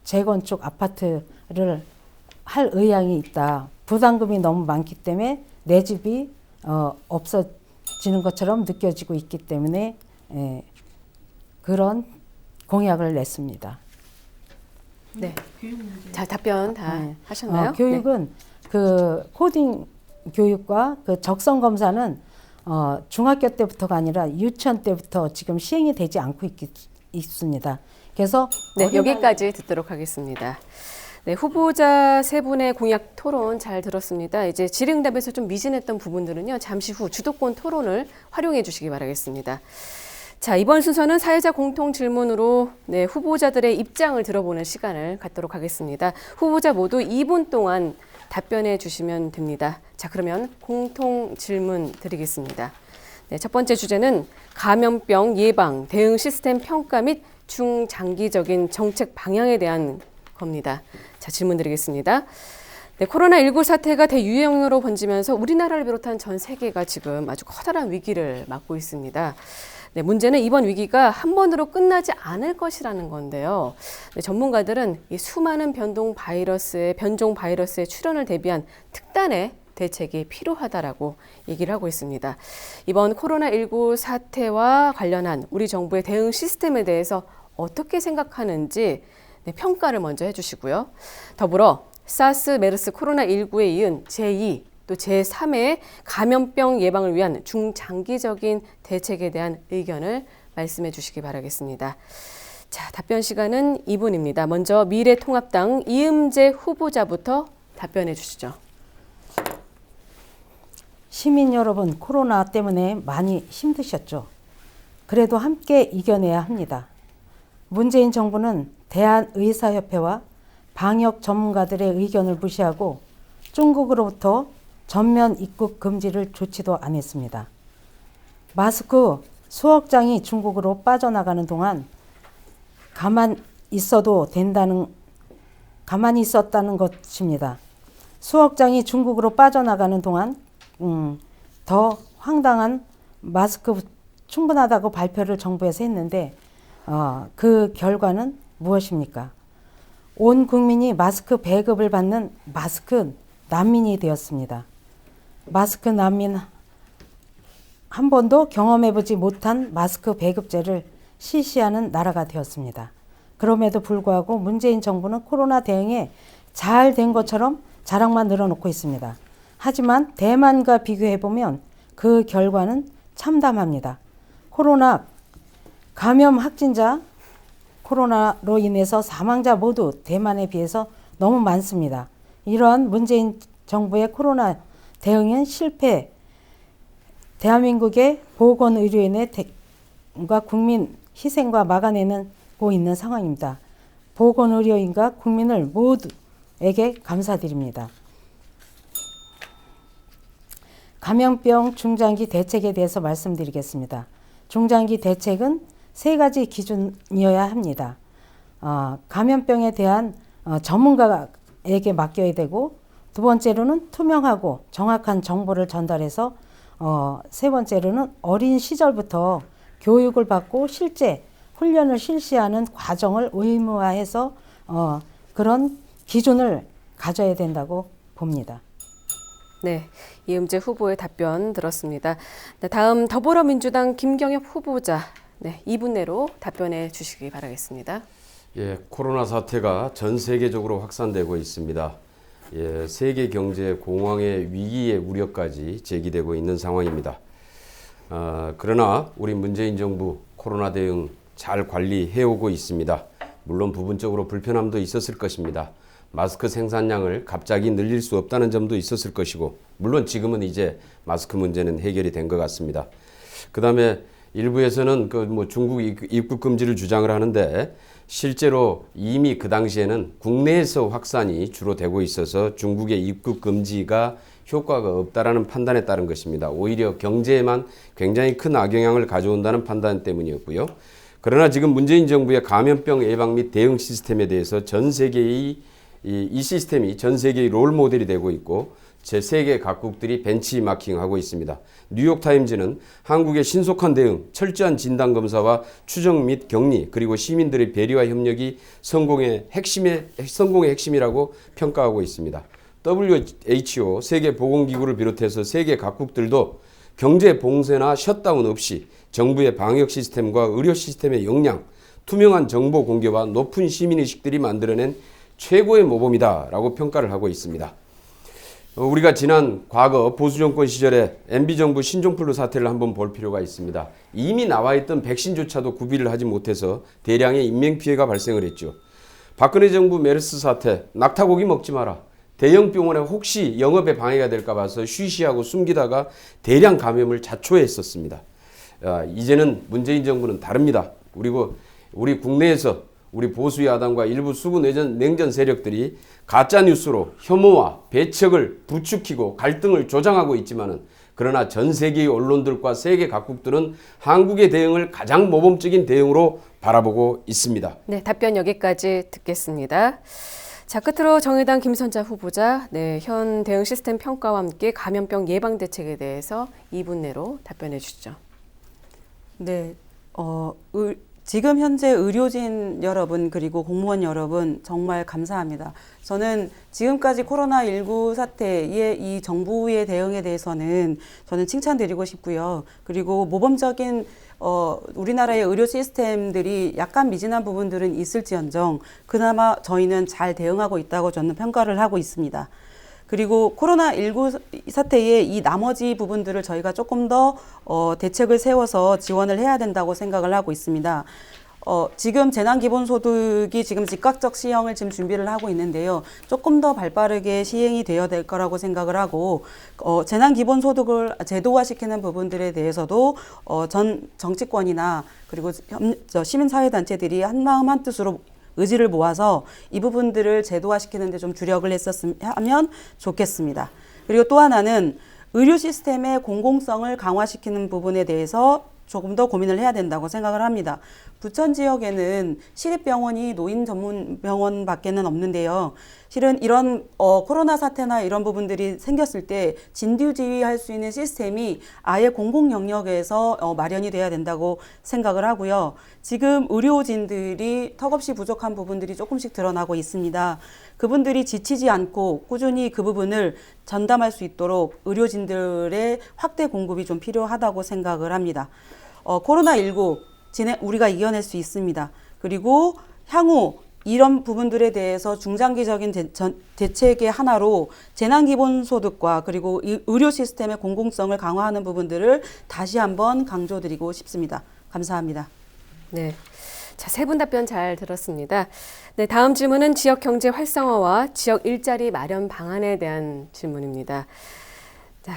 재건축 아파트를 할 의향이 있다. 부담금이 너무 많기 때문에 내 집이 없어지는 것처럼 느껴지고 있기 때문에 그런 공약을 냈습니다. 네. 자, 답변 다 하셨나요? 교육은 그 코딩 교육과 그 적성 검사는 중학교 때부터가 아니라 유치원 때부터 지금 시행이 되지 않고 있습니다. 그래서 네, 여기까지 듣도록 하겠습니다. 네, 후보자 세 분의 공약 토론 잘 들었습니다. 이제 질의응답에서 좀 미진했던 부분들은요, 잠시 후 주도권 토론을 활용해 주시기 바라겠습니다. 자, 이번 순서는 사회자 공통 질문으로 후보자들의 입장을 들어보는 시간을 갖도록 하겠습니다. 후보자 모두 2분 동안 답변해 주시면 됩니다. 자, 그러면 공통 질문 드리겠습니다. 네, 첫 번째 주제는 감염병 예방 대응 시스템 평가 및 중장기적인 정책 방향에 대한 겁니다. 자, 질문 드리겠습니다. 네, 코로나19 사태가 대유행으로 번지면서 우리나라를 비롯한 전 세계가 지금 아주 커다란 위기를 맞고 있습니다. 네, 문제는 이번 위기가 한 번으로 끝나지 않을 것이라는 건데요. 네, 전문가들은 이 수많은 변종 바이러스의 출현을 대비한 특단의 대책이 필요하다라고 얘기를 하고 있습니다. 이번 코로나19 사태와 관련한 우리 정부의 대응 시스템에 대해서 어떻게 생각하는지 평가를 먼저 해주시고요. 더불어 사스, 메르스, 코로나19에 이은 제2, 또 제3의 감염병 예방을 위한 중장기적인 대책에 대한 의견을 말씀해 주시기 바라겠습니다. 자, 답변 시간은 2분입니다. 먼저 미래통합당 이음재 후보자부터 답변해 주시죠. 시민 여러분, 코로나 때문에 많이 힘드셨죠? 그래도 함께 이겨내야 합니다. 문재인 정부는 대한의사협회와 방역 전문가들의 의견을 무시하고 중국으로부터 전면 입국 금지를 조치도 안 했습니다. 마스크 수억 장이 중국으로 빠져나가는 동안 가만히 있었다는 것입니다. 수억 장이 중국으로 빠져나가는 동안 더 황당한 마스크 충분하다고 발표를 정부에서 했는데 그 결과는 무엇입니까? 온 국민이 마스크 배급을 받는 마스크 난민이 되었습니다. 마스크 난민, 한 번도 경험해보지 못한 마스크 배급제를 실시하는 나라가 되었습니다. 그럼에도 불구하고 문재인 정부는 코로나 대응에 잘 된 것처럼 자랑만 늘어놓고 있습니다. 하지만 대만과 비교해보면 그 결과는 참담합니다. 코로나 감염 확진자, 코로나로 인해서 사망자 모두 대만에 비해서 너무 많습니다. 이러한 문재인 정부의 코로나 대응은 실패, 대한민국의 보건의료인의 국민 희생과 막아내고 있는 상황입니다. 보건의료인과 국민을 모두에게 감사드립니다. 감염병 중장기 대책에 대해서 말씀드리겠습니다. 중장기 대책은 3가지 기준이어야 합니다. 감염병에 대한 전문가에게 맡겨야 되고, 두 번째로는 투명하고 정확한 정보를 전달해서 세 번째로는 어린 시절부터 교육을 받고 실제 훈련을 실시하는 과정을 의무화해서 그런 기준을 가져야 된다고 봅니다. 네, 이음재 후보의 답변 들었습니다. 네, 다음 더불어민주당 김경엽 후보자 2분 내로 답변해 주시기 바라겠습니다. 예, 코로나 사태가 전 세계적으로 확산되고 있습니다. 예, 세계 경제 공황의 위기의 우려까지 제기되고 있는 상황입니다. 그러나 우리 문재인 정부 코로나 대응 잘 관리해오고 있습니다. 물론 부분적으로 불편함도 있었을 것입니다. 마스크 생산량을 갑자기 늘릴 수 없다는 점도 있었을 것이고, 물론 지금은 이제 마스크 문제는 해결이 된 것 같습니다. 그 다음에 일부에서는 중국 입국 금지를 주장을 하는데, 실제로 이미 그 당시에는 국내에서 확산이 주로 되고 있어서 중국의 입국 금지가 효과가 없다라는 판단에 따른 것입니다. 오히려 경제에만 굉장히 큰 악영향을 가져온다는 판단 때문이었고요. 그러나 지금 문재인 정부의 감염병 예방 및 대응 시스템에 대해서 전 세계의 이 시스템이 전 세계의 롤 모델이 되고 있고, 세계 각국들이 벤치마킹하고 있습니다. 뉴욕타임즈는 한국의 신속한 대응, 철저한 진단검사와 추적 및 격리, 그리고 시민들의 배려와 협력이 성공의 핵심이라고 평가하고 있습니다. WHO, 세계보건기구를 비롯해서 세계 각국들도 경제 봉쇄나 셧다운 없이 정부의 방역 시스템과 의료 시스템의 역량, 투명한 정보 공개와 높은 시민의식들이 만들어낸 최고의 모범이다라고 평가를 하고 있습니다. 우리가 지난 과거 보수정권 시절에 MB정부 신종플루 사태를 한번 볼 필요가 있습니다. 이미 나와 있던 백신조차도 구비를 하지 못해서 대량의 인명피해가 발생을 했죠. 박근혜 정부 메르스 사태, 낙타고기 먹지 마라. 대형 병원에 혹시 영업에 방해가 될까 봐서 쉬쉬하고 숨기다가 대량 감염을 자초했었습니다. 이제는 문재인 정부는 다릅니다. 그리고 우리 국내에서 우리 보수 야당과 일부 수구 냉전 세력들이 가짜뉴스로 혐오와 배척을 부추기고 갈등을 조장하고 있지만은, 그러나 전 세계의 언론들과 세계 각국들은 한국의 대응을 가장 모범적인 대응으로 바라보고 있습니다. 네, 답변 여기까지 듣겠습니다. 자, 끝으로 정의당 김선자 후보자, 현 대응 시스템 평가와 함께 감염병 예방 대책에 대해서 2분 내로 답변해 주시죠. 네, 지금 현재 의료진 여러분 그리고 공무원 여러분 정말 감사합니다. 저는 지금까지 코로나19 사태의 이 정부의 대응에 대해서는 저는 칭찬드리고 싶고요. 그리고 모범적인 우리나라의 의료 시스템들이 약간 미진한 부분들은 있을지언정 그나마 저희는 잘 대응하고 있다고 저는 평가를 하고 있습니다. 그리고 코로나19 사태의 이 나머지 부분들을 저희가 조금 더 대책을 세워서 지원을 해야 된다고 생각을 하고 있습니다. 지금 재난기본소득이 지금 즉각적 시행을 지금 준비를 하고 있는데요. 조금 더 발빠르게 시행이 되어야 될 거라고 생각을 하고, 재난기본소득을 제도화시키는 부분들에 대해서도 전 정치권이나 그리고 시민사회단체들이 한마음 한뜻으로 의지를 모아서 이 부분들을 제도화시키는 데 좀 주력을 하면 좋겠습니다. 그리고 또 하나는 의료 시스템의 공공성을 강화시키는 부분에 대해서 조금 더 고민을 해야 된다고 생각을 합니다. 부천 지역에는 시립병원이 노인 전문 병원밖에는 없는데요. 실은 이런 코로나 사태나 이런 부분들이 생겼을 때 진두지휘할 수 있는 시스템이 아예 공공 영역에서 마련이 돼야 된다고 생각을 하고요. 지금 의료진들이 턱없이 부족한 부분들이 조금씩 드러나고 있습니다. 그분들이 지치지 않고 꾸준히 그 부분을 전담할 수 있도록 의료진들의 확대 공급이 좀 필요하다고 생각을 합니다. 코로나19 우리가 이겨낼 수 있습니다. 그리고 향후 이런 부분들에 대해서 중장기적인 대책의 하나로 재난기본소득과 그리고 의료 시스템의 공공성을 강화하는 부분들을 다시 한번 강조드리고 싶습니다. 감사합니다. 네. 자, 세 분 답변 잘 들었습니다. 네, 다음 질문은 지역 경제 활성화와 지역 일자리 마련 방안에 대한 질문입니다. 자,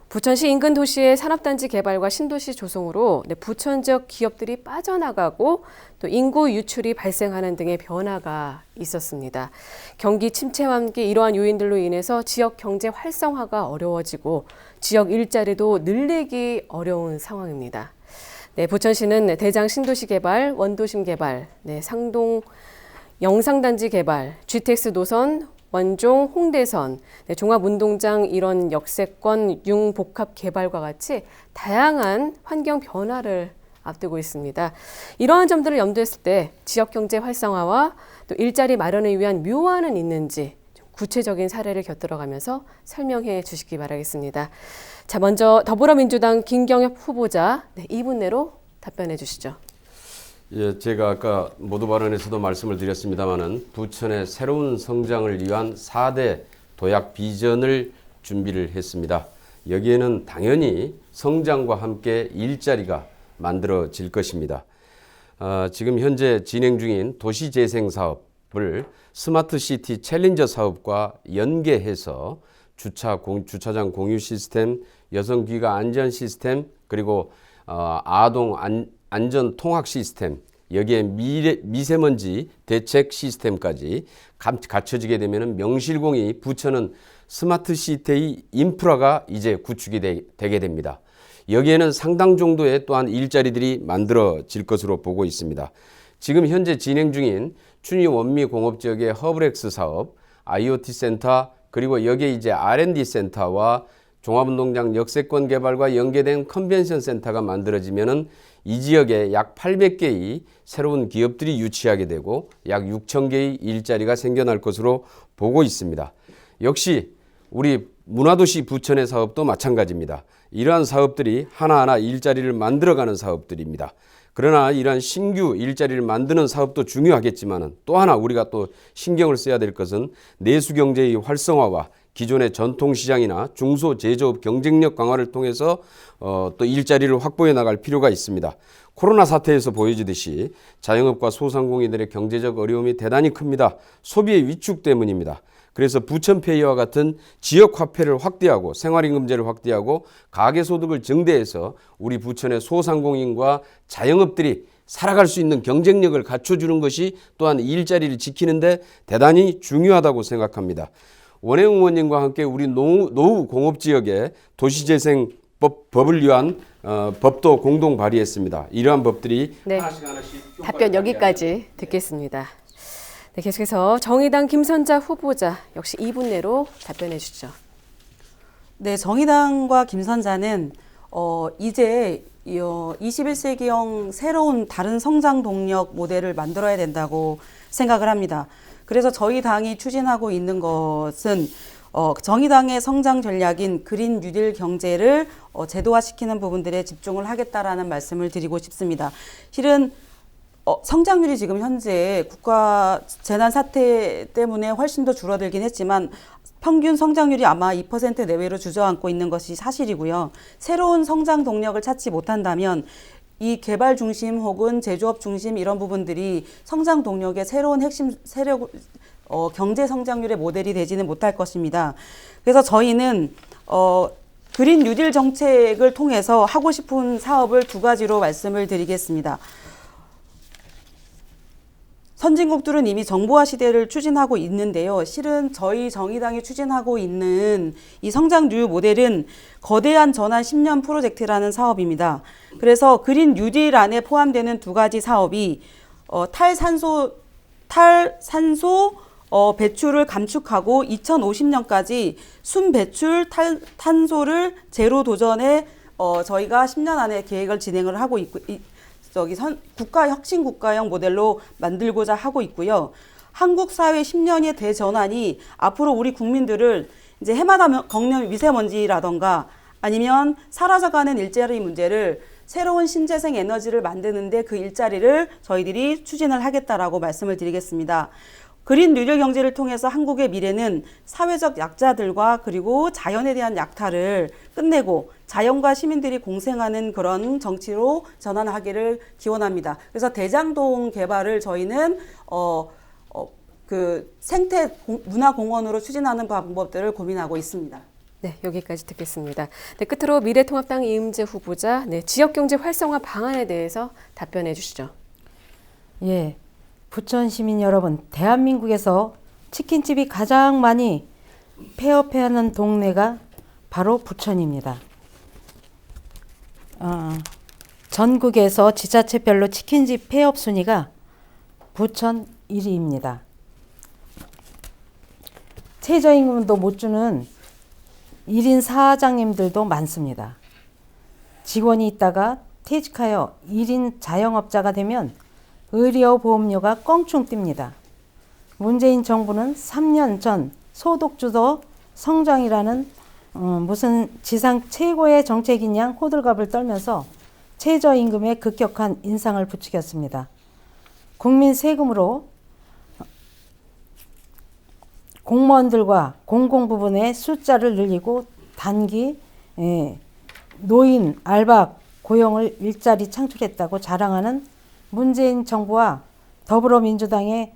부천시 인근 도시의 산업단지 개발과 신도시 조성으로 부천 지역 기업들이 빠져나가고 또 인구 유출이 발생하는 등의 변화가 있었습니다. 경기 침체와 함께 이러한 요인들로 인해서 지역 경제 활성화가 어려워지고 지역 일자리도 늘리기 어려운 상황입니다. 네, 부천시는 대장 신도시 개발, 원도심 개발, 상동 영상단지 개발, GTX 노선, 원종, 홍대선, 종합운동장 일원 역세권 융복합 개발과 같이 다양한 환경 변화를 앞두고 있습니다. 이러한 점들을 염두했을 때 지역 경제 활성화와 또 일자리 마련을 위한 묘안은 있는지 구체적인 사례를 곁들여가면서 설명해 주시기 바라겠습니다. 자, 먼저 더불어민주당 김경엽 후보자 2분 내로 답변해 주시죠. 예, 제가 아까 모두 발언에서도 말씀을 드렸습니다마는 부천의 새로운 성장을 위한 4대 도약 비전을 준비를 했습니다. 여기에는 당연히 성장과 함께 일자리가 만들어질 것입니다. 지금 현재 진행 중인 도시재생 사업을 스마트시티 챌린저 사업과 연계해서 주차장 공유 시스템, 여성귀가 안전 시스템, 그리고 아동 안전 통학 시스템, 여기에 미세먼지 대책 시스템까지 갖춰지게 되면 명실공히 부천은 스마트 시티의 인프라가 이제 구축이 되게 됩니다. 여기에는 상당 정도의 또한 일자리들이 만들어질 것으로 보고 있습니다. 지금 현재 진행 중인 춘희 원미 공업지역의 허브렉스 사업, IoT 센터, 그리고 여기에 이제 R&D 센터와 종합운동장 역세권 개발과 연계된 컨벤션 센터가 만들어지면은 이 지역에 약 800개의 새로운 기업들이 유치하게 되고 약 6,000개의 일자리가 생겨날 것으로 보고 있습니다. 역시 우리 문화도시 부천의 사업도 마찬가지입니다. 이러한 사업들이 하나하나 일자리를 만들어가는 사업들입니다. 그러나 이러한 신규 일자리를 만드는 사업도 중요하겠지만 또 하나 우리가 또 신경을 써야 될 것은 내수경제의 활성화와 기존의 전통시장이나 중소제조업 경쟁력 강화를 통해서 또 일자리를 확보해 나갈 필요가 있습니다. 코로나 사태에서 보여지듯이 자영업과 소상공인들의 경제적 어려움이 대단히 큽니다. 소비의 위축 때문입니다. 그래서 부천페이와 같은 지역화폐를 확대하고 생활임금제를 확대하고 가계소득을 증대해서 우리 부천의 소상공인과 자영업들이 살아갈 수 있는 경쟁력을 갖춰주는 것이 또한 일자리를 지키는데 대단히 중요하다고 생각합니다. 원혜웅 의원님과 함께 우리 노후 공업지역에 도시재생법을 위한 법도 공동 발의했습니다. 이러한 법들이 네, 하나씩 답변 여기까지 듣겠습니다. 네, 계속해서 정의당 김선자 후보자 역시 2분 내로 답변해 주시죠. 네, 정의당과 김선자는 이제 21세기형 새로운 다른 성장 동력 모델을 만들어야 된다고 생각을 합니다. 그래서 저희 당이 추진하고 있는 것은 정의당의 성장 전략인 그린 뉴딜 경제를 제도화시키는 부분들에 집중을 하겠다라는 말씀을 드리고 싶습니다. 실은 성장률이 지금 현재 국가 재난 사태 때문에 훨씬 더 줄어들긴 했지만 평균 성장률이 아마 2% 내외로 주저앉고 있는 것이 사실이고요. 새로운 성장 동력을 찾지 못한다면 이 개발 중심 혹은 제조업 중심 이런 부분들이 성장 동력의 새로운 핵심 세력 경제 성장률의 모델이 되지는 못할 것입니다. 그래서 저희는 그린 뉴딜 정책을 통해서 하고 싶은 사업을 두 가지로 말씀을 드리겠습니다. 선진국들은 이미 정보화 시대를 추진하고 있는데요. 실은 저희 정의당이 추진하고 있는 이 성장뉴 모델은 거대한 전환 10년 프로젝트라는 사업입니다. 그래서 그린 뉴딜 안에 포함되는 두 가지 사업이 탈산소 배출을 감축하고 2050년까지 순 배출 탄소를 제로 도전에 저희가 10년 안에 계획을 진행을 하고 있고 혁신 국가형 모델로 만들고자 하고 있고요. 한국 사회 10년의 대전환이 앞으로 우리 국민들을 이제 해마다 겪는 미세먼지라던가 아니면 사라져가는 일자리 문제를 새로운 신재생 에너지를 만드는데 그 일자리를 저희들이 추진을 하겠다라고 말씀을 드리겠습니다. 그린 뉴딜 경제를 통해서 한국의 미래는 사회적 약자들과 그리고 자연에 대한 약탈을 끝내고 자연과 시민들이 공생하는 그런 정치로 전환하기를 기원합니다. 그래서 대장동 개발을 저희는 그 생태 문화공원으로 추진하는 방법들을 고민하고 있습니다. 네, 여기까지 듣겠습니다. 네, 끝으로 미래통합당 이음재 후보자 지역경제 활성화 방안에 대해서 답변해 주시죠. 예, 부천 시민 여러분, 대한민국에서 치킨집이 가장 많이 폐업해하는 동네가 바로 부천입니다. 전국에서 지자체별로 치킨집 폐업 순위가 부천 1위입니다. 최저임금도 못 주는 1인 사장님들도 많습니다. 직원이 있다가 퇴직하여 1인 자영업자가 되면 의료보험료가 껑충 뜁니다. 문재인 정부는 3년 전 소득주도 성장이라는 무슨 지상 최고의 정책인 양 호들갑을 떨면서 최저임금의 급격한 인상을 부추겼습니다. 국민 세금으로 공무원들과 공공부문의 숫자를 늘리고 단기 노인, 알바 고용을 일자리 창출했다고 자랑하는 문재인 정부와 더불어민주당은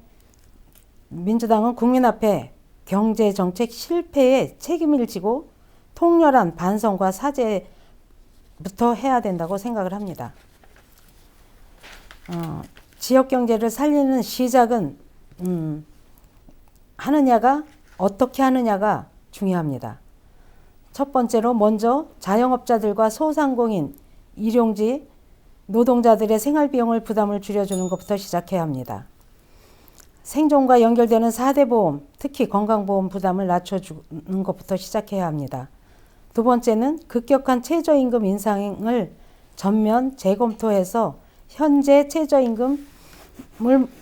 국민 앞에 경제정책 실패에 책임을 지고 통렬한 반성과 사죄부터 해야 된다고 생각을 합니다. 지역경제를 살리는 시작은 어떻게 하느냐가 중요합니다. 첫 번째로 먼저 자영업자들과 소상공인, 일용직, 노동자들의 생활비용을 부담을 줄여주는 것부터 시작해야 합니다. 생존과 연결되는 4대 보험, 특히 건강보험 부담을 낮춰주는 것부터 시작해야 합니다. 두 번째는 급격한 최저임금 인상을 전면 재검토해서 현재 최저임금을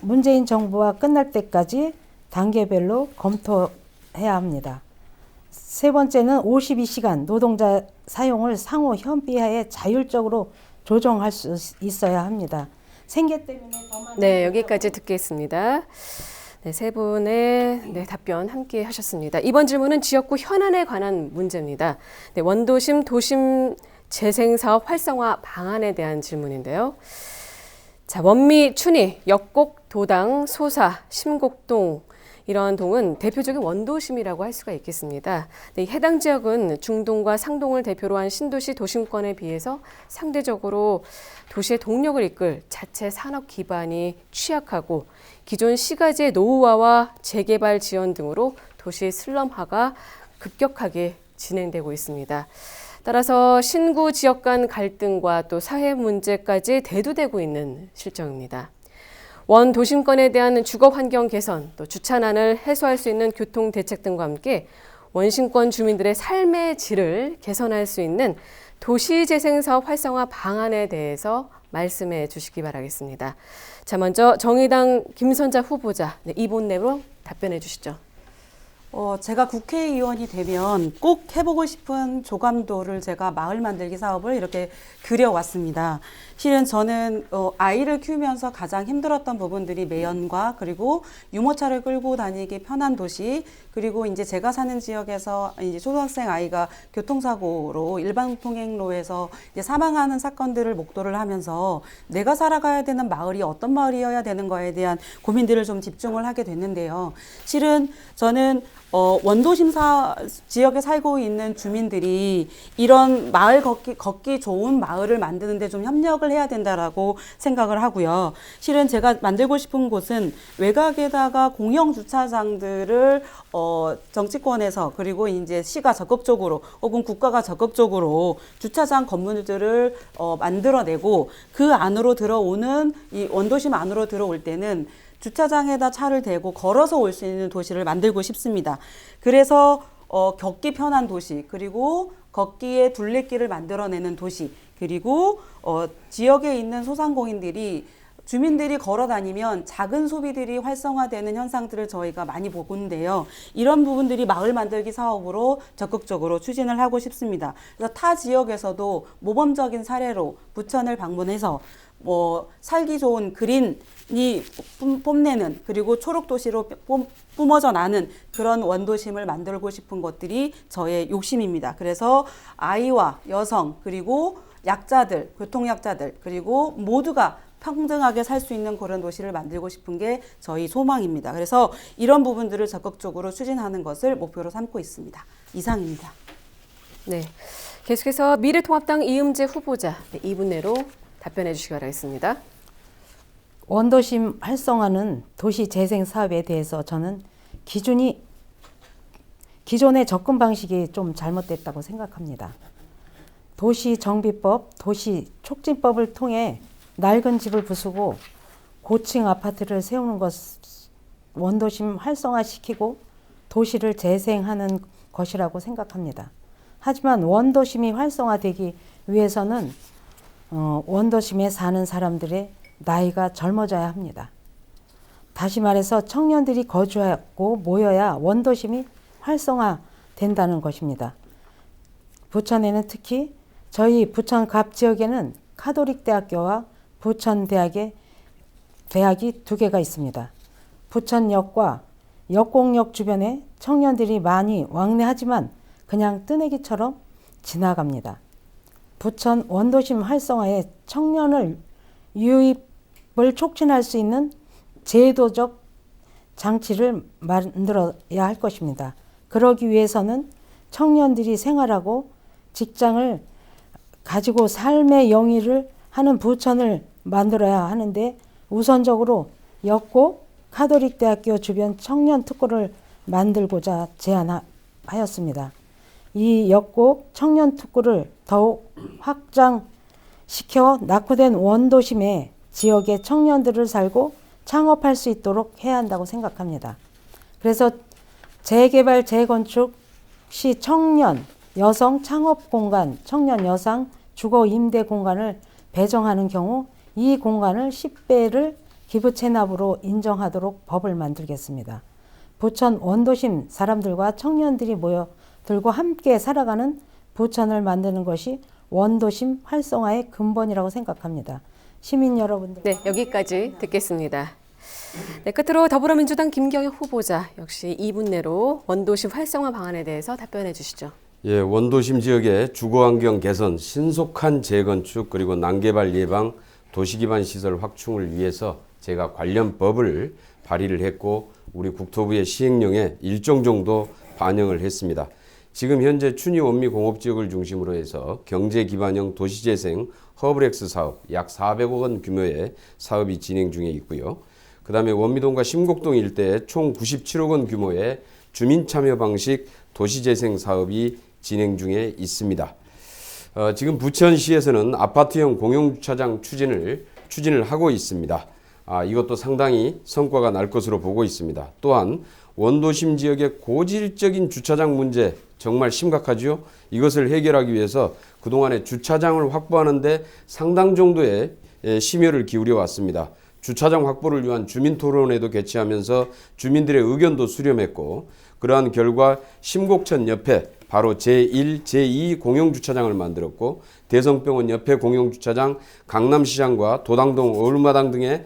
문재인 정부와 끝날 때까지 단계별로 검토해야 합니다. 세 번째는 52시간 노동자 사용을 상호 협의하에 자율적으로 조정할 수 있어야 합니다. 생계 때문에 더 많은 네, 여기까지 듣겠습니다. 네, 세 분의 답변 함께 하셨습니다. 이번 질문은 지역구 현안에 관한 문제입니다. 네, 원도심 도심 재생사업 활성화 방안에 대한 질문인데요. 자, 원미, 춘희, 역곡, 도당, 소사, 심곡동 이러한 동은 대표적인 원도심이라고 할 수가 있겠습니다. 네, 해당 지역은 중동과 상동을 대표로 한 신도시 도심권에 비해서 상대적으로 도시의 동력을 이끌 자체 산업 기반이 취약하고 기존 시가지의 노후화와 재개발 지원 등으로 도시 슬럼화가 급격하게 진행되고 있습니다. 따라서 신구 지역 간 갈등과 또 사회 문제까지 대두되고 있는 실정입니다. 원 도심권에 대한 주거 환경 개선, 또 주차난을 해소할 수 있는 교통 대책 등과 함께 원심권 주민들의 삶의 질을 개선할 수 있는 도시재생사업 활성화 방안에 대해서 말씀해 주시기 바라겠습니다. 자, 먼저 정의당 김선자 후보자 2분 내로 답변해 주시죠. 제가 국회의원이 되면 꼭 해보고 싶은 조감도를 제가 마을 만들기 사업을 이렇게 그려왔습니다. 실은 저는 아이를 키우면서 가장 힘들었던 부분들이 매연과 그리고 유모차를 끌고 다니기 편한 도시, 그리고 이제 제가 사는 지역에서 이제 초등학생 아이가 교통사고로 일반 통행로에서 이제 사망하는 사건들을 목도를 하면서 내가 살아가야 되는 마을이 어떤 마을이어야 되는 거에 대한 고민들을 좀 집중을 하게 됐는데요. 실은 저는 원도심 지역에 살고 있는 주민들이 이런 마을 걷기 좋은 마을을 만드는데 좀 협력을 해야 된다라고 생각을 하고요. 실은 제가 만들고 싶은 곳은 외곽에다가 공영 주차장들을 정치권에서 그리고 이제 시가 적극적으로 혹은 국가가 적극적으로 주차장 건물들을 만들어내고 그 안으로 들어오는 이 원도심 안으로 들어올 때는 주차장에다 차를 대고 걸어서 올 수 있는 도시를 만들고 싶습니다. 그래서 걷기 편한 도시, 그리고 걷기에 둘레길을 만들어내는 도시, 그리고 지역에 있는 소상공인들이 주민들이 걸어 다니면 작은 소비들이 활성화되는 현상들을 저희가 많이 보는데요. 이런 부분들이 마을 만들기 사업으로 적극적으로 추진을 하고 싶습니다. 그래서 타 지역에서도 모범적인 사례로 부천을 방문해서 살기 좋은 그린이 뽐내는, 그리고 초록 도시로 뿜어져 나는 그런 원도심을 만들고 싶은 것들이 저의 욕심입니다. 그래서 아이와 여성, 그리고 약자들, 교통약자들, 그리고 모두가 평등하게 살 수 있는 그런 도시를 만들고 싶은 게 저희 소망입니다. 그래서 이런 부분들을 적극적으로 추진하는 것을 목표로 삼고 있습니다. 이상입니다. 네, 계속해서 미래통합당 이음재 후보자 2분 내로 답변해 주시기 바라겠습니다. 원도심 활성화는 도시 재생 사업에 대해서 저는 기존의 접근 방식이 좀 잘못됐다고 생각합니다. 도시 정비법, 도시 촉진법을 통해 낡은 집을 부수고 고층 아파트를 세우는 것, 원도심 활성화시키고 도시를 재생하는 것이라고 생각합니다. 하지만 원도심이 활성화되기 위해서는 원도심에 사는 사람들의 나이가 젊어져야 합니다. 다시 말해서 청년들이 거주하고 모여야 원도심이 활성화된다는 것입니다. 부천에는 특히 저희 부천 갑 지역에는 카톨릭 대학교와 부천 대학이 두 개가 있습니다. 부천역과 역공역 주변에 청년들이 많이 왕래하지만 그냥 뜨내기처럼 지나갑니다. 부천 원도심 활성화에 청년을 유입을 촉진할 수 있는 제도적 장치를 만들어야 할 것입니다. 그러기 위해서는 청년들이 생활하고 직장을 가지고 삶의 영위를 하는 부천을 만들어야 하는데, 우선적으로 역곡 카톨릭대학교 주변 청년 특구를 만들고자 제안하였습니다. 이 역곡 청년 특구를 더욱 확장시켜 낙후된 원도심의 지역의 청년들을 살고 창업할 수 있도록 해야 한다고 생각합니다. 그래서 재개발, 재건축 시 청년, 여성 창업 공간, 청년 여성 주거 임대 공간을 배정하는 경우 이 공간을 10배를 기부 체납으로 인정하도록 법을 만들겠습니다. 부천 원도심 사람들과 청년들이 모여들고 함께 살아가는 부천을 만드는 것이 원도심 활성화의 근본이라고 생각합니다. 시민 여러분들. 네, 여기까지 듣겠습니다. 네, 끝으로 더불어민주당 김경혁 후보자 역시 2분 내로 원도심 활성화 방안에 대해서 답변해 주시죠. 예, 원도심 지역의 주거환경 개선, 신속한 재건축, 그리고 난개발 예방, 도시기반 시설 확충을 위해서 제가 관련 법을 발의를 했고 우리 국토부의 시행령에 일정 정도 반영을 했습니다. 지금 현재 춘희 원미 공업지역을 중심으로 해서 경제기반형 도시재생 허브렉스 사업 약 400억 원 규모의 사업이 진행 중에 있고요. 그 다음에 원미동과 심곡동 일대에 총 97억 원 규모의 주민참여 방식 도시재생 사업이 진행 중에 있습니다. 지금 부천시에서는 아파트형 공용주차장 추진을 하고 있습니다. 이것도 상당히 성과가 날 것으로 보고 있습니다. 또한 원도심 지역의 고질적인 주차장 문제 정말 심각하지요. 이것을 해결하기 위해서 그동안에 주차장을 확보하는 데 상당 정도의 심혈을 기울여 왔습니다. 주차장 확보를 위한 주민토론회도 개최하면서 주민들의 의견도 수렴했고, 그러한 결과 심곡천 옆에 바로 제1, 제2 공용주차장을 만들었고, 대성병원 옆에 공용주차장, 강남시장과 도당동 어울마당 등의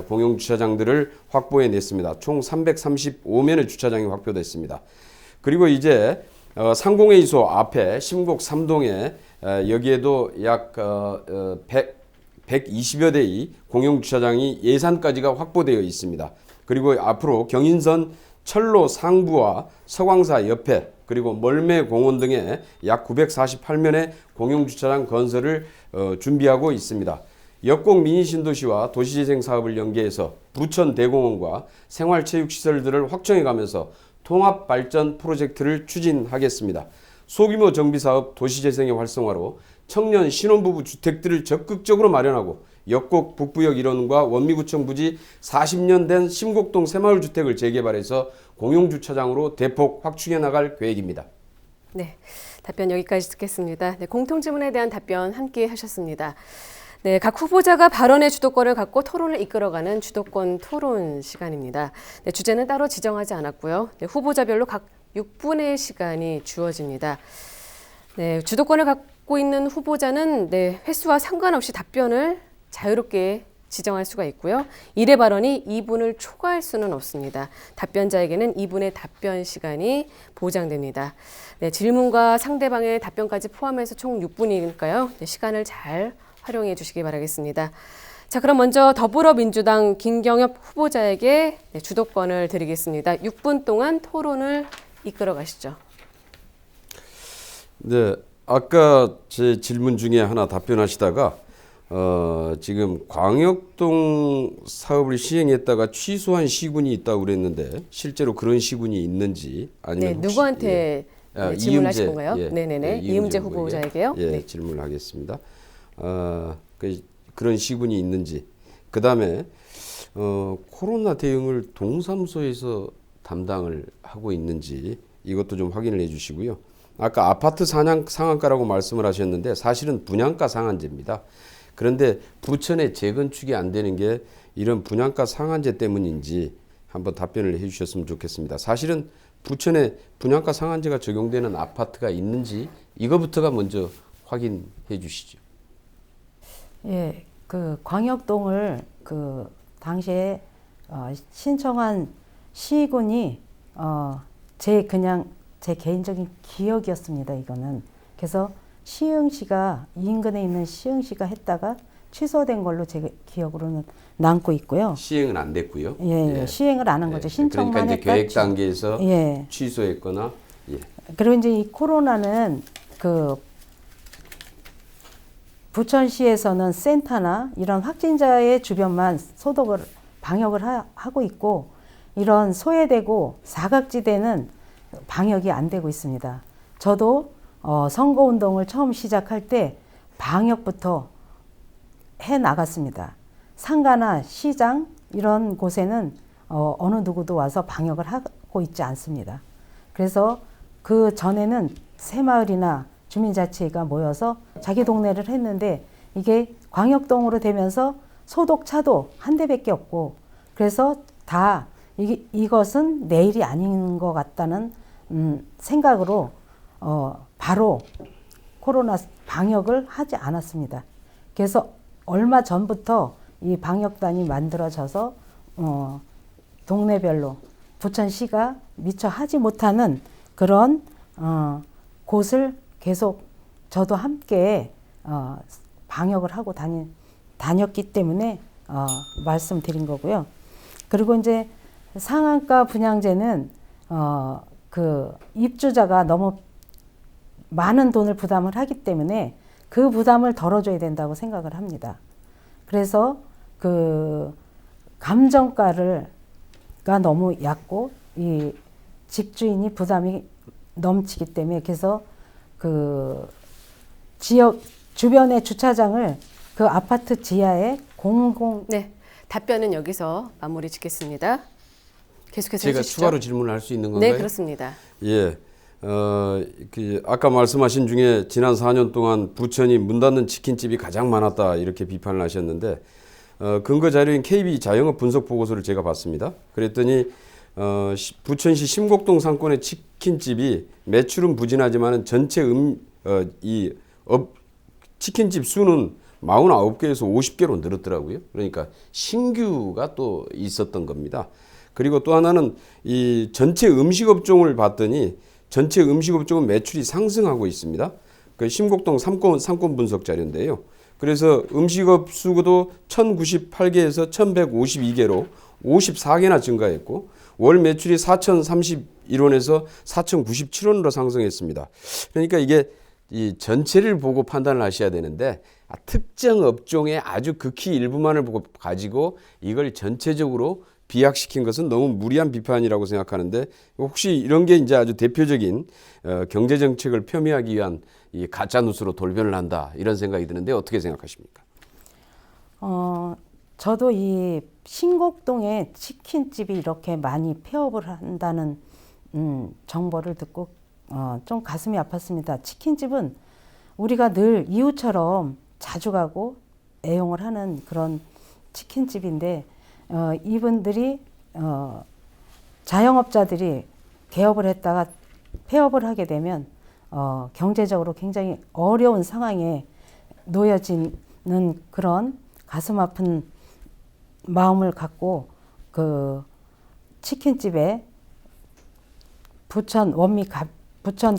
공용주차장들을 확보해 냈습니다. 총 335면의 주차장이 확보됐습니다. 그리고 이제 상공회의소 앞에 심곡 3동에 여기에도 약 120여 대의 공용주차장이 예산까지가 확보되어 있습니다. 그리고 앞으로 경인선 철로 상부와 서광사 옆에 그리고 멀매공원 등에 약 948면의 공용주차장 건설을 준비하고 있습니다. 역곡 미니신도시와 도시재생 사업을 연계해서 부천 대공원과 생활체육시설들을 확정해가면서 통합발전 프로젝트를 추진하겠습니다. 소규모 정비사업 도시재생의 활성화로 청년 신혼부부 주택들을 적극적으로 마련하고 역곡 북부역 일원과 원미구청 부지 40년 된 심곡동 새마을주택을 재개발해서 공용주차장으로 대폭 확충해 나갈 계획입니다. 네, 답변 여기까지 듣겠습니다. 네, 공통질문에 대한 답변 함께 하셨습니다. 네, 각 후보자가 발언의 주도권을 갖고 토론을 이끌어가는 주도권 토론 시간입니다. 네, 주제는 따로 지정하지 않았고요. 네, 후보자별로 각 6분의 시간이 주어집니다. 네, 주도권을 갖고 있는 후보자는 횟수와 상관없이 답변을 자유롭게 지정할 수가 있고요. 1회 발언이 2분을 초과할 수는 없습니다. 답변자에게는 2분의 답변 시간이 보장됩니다. 네, 질문과 상대방의 답변까지 포함해서 총 6분이니까요. 네, 시간을 잘 활용해 주시기 바라겠습니다. 자, 그럼 먼저 더불어민주당 김경엽 후보자에게 주도권을 드리겠습니다. 6분 동안 토론을 이끌어 가시죠. 네, 아까 제 질문 중에 하나 답변하시다가 지금 광역동 사업을 시행했다가 취소한 시군이 있다고 그랬는데 실제로 그런 시군이 있는지 아니면 네, 누구한테 질문하실 건가요? 네네네, 이음재 후보자에게요. 네. 질문을 하겠습니다. 그런 시군이 있는지, 그 다음에 코로나 대응을 동사무소에서 담당을 하고 있는지 이것도 좀 확인을 해주시고요. 아까 아파트 상한가라고 말씀을 하셨는데 사실은 분양가 상한제입니다. 그런데 부천에 재건축이 안 되는 게 이런 분양가 상한제 때문인지 한번 답변을 해주셨으면 좋겠습니다. 사실은 부천에 분양가 상한제가 적용되는 아파트가 있는지 이거부터가 먼저 확인해 주시죠. 예, 그 광역동을 당시에 신청한 시군이 제 개인적인 기억이었습니다. 이거는 그래서 시흥시가 이 인근에 있는 시흥시가 했다가 취소된 걸로 제 기억으로는 남고 있고요. 시행은 안 됐고요. 예. 시행을 안 한 거죠. 신청만 그러니까 이제 했다. 계획 단계에서 취소했거나. 그리고 이제 이 코로나는 부천시에서는 센터나 이런 확진자의 주변만 방역을 하고 있고, 이런 소외되고 사각지대는 방역이 안 되고 있습니다. 저도 선거운동을 처음 시작할 때 방역부터 해 나갔습니다. 상가나 시장 이런 곳에는 어느 누구도 와서 방역을 하고 있지 않습니다. 그래서 그 전에는 새마을이나 주민자치가 모여서 자기 동네를 했는데 이게 광역동으로 되면서 소독차도 한 대밖에 없고, 그래서 다 이것은 내일이 아닌 것 같다는 생각으로 바로 코로나 방역을 하지 않았습니다. 그래서 얼마 전부터 이 방역단이 만들어져서 동네별로 부천시가 미처 하지 못하는 그런 곳을 계속 저도 함께 방역을 하고 다녔기 때문에 말씀드린 거고요. 그리고 이제 상한가 분양제는 그 입주자가 너무 많은 돈을 부담을 하기 때문에 그 부담을 덜어줘야 된다고 생각을 합니다. 그래서 그 감정가가 너무 얕고 이 집주인이 부담이 넘치기 때문에, 그래서 그 지역 주변의 주차장을 그 아파트 지하에 네, 답변은 여기서 마무리 짓겠습니다. 계속해서 제가 해주시죠. 추가로 질문을 할 수 있는 건가요? 네, 그렇습니다. 예. 아까 말씀하신 중에 지난 4년 동안 부천이 문 닫는 치킨집이 가장 많았다 이렇게 비판을 하셨는데 근거 자료인 KB 자영업 분석 보고서를 제가 봤습니다. 그랬더니 부천시 심곡동 상권의 치킨집이 매출은 부진하지만 전체 치킨집 수는 49개에서 50개로 늘었더라고요. 그러니까 신규가 또 있었던 겁니다. 그리고 또 하나는 이 전체 음식업종을 봤더니 전체 음식업종은 매출이 상승하고 있습니다. 그 심곡동 상권 분석 자료인데요. 그래서 음식업 수도 1098개에서 1152개로 54개나 증가했고 월 매출이 4031원에서 4097원으로 상승했습니다. 그러니까 이게 이 전체를 보고 판단을 하셔야 되는데 특정 업종의 아주 극히 일부만을 보고 가지고 이걸 전체적으로 비약시킨 것은 너무 무리한 비판이라고 생각하는데 혹시 이런 게 이제 아주 대표적인 경제 정책을 폄훼하기 위한 이 가짜 뉴스로 돌변을 한다 이런 생각이 드는데 어떻게 생각하십니까? 저도 이 신곡동에 치킨집이 이렇게 많이 폐업을 한다는 정보를 듣고 좀 가슴이 아팠습니다. 치킨집은 우리가 늘 이웃처럼 자주 가고 애용을 하는 그런 치킨집인데 이분들이 자영업자들이 개업을 했다가 폐업을 하게 되면 경제적으로 굉장히 어려운 상황에 놓여지는 그런 가슴 아픈 마음을 갖고 그 치킨집에 부천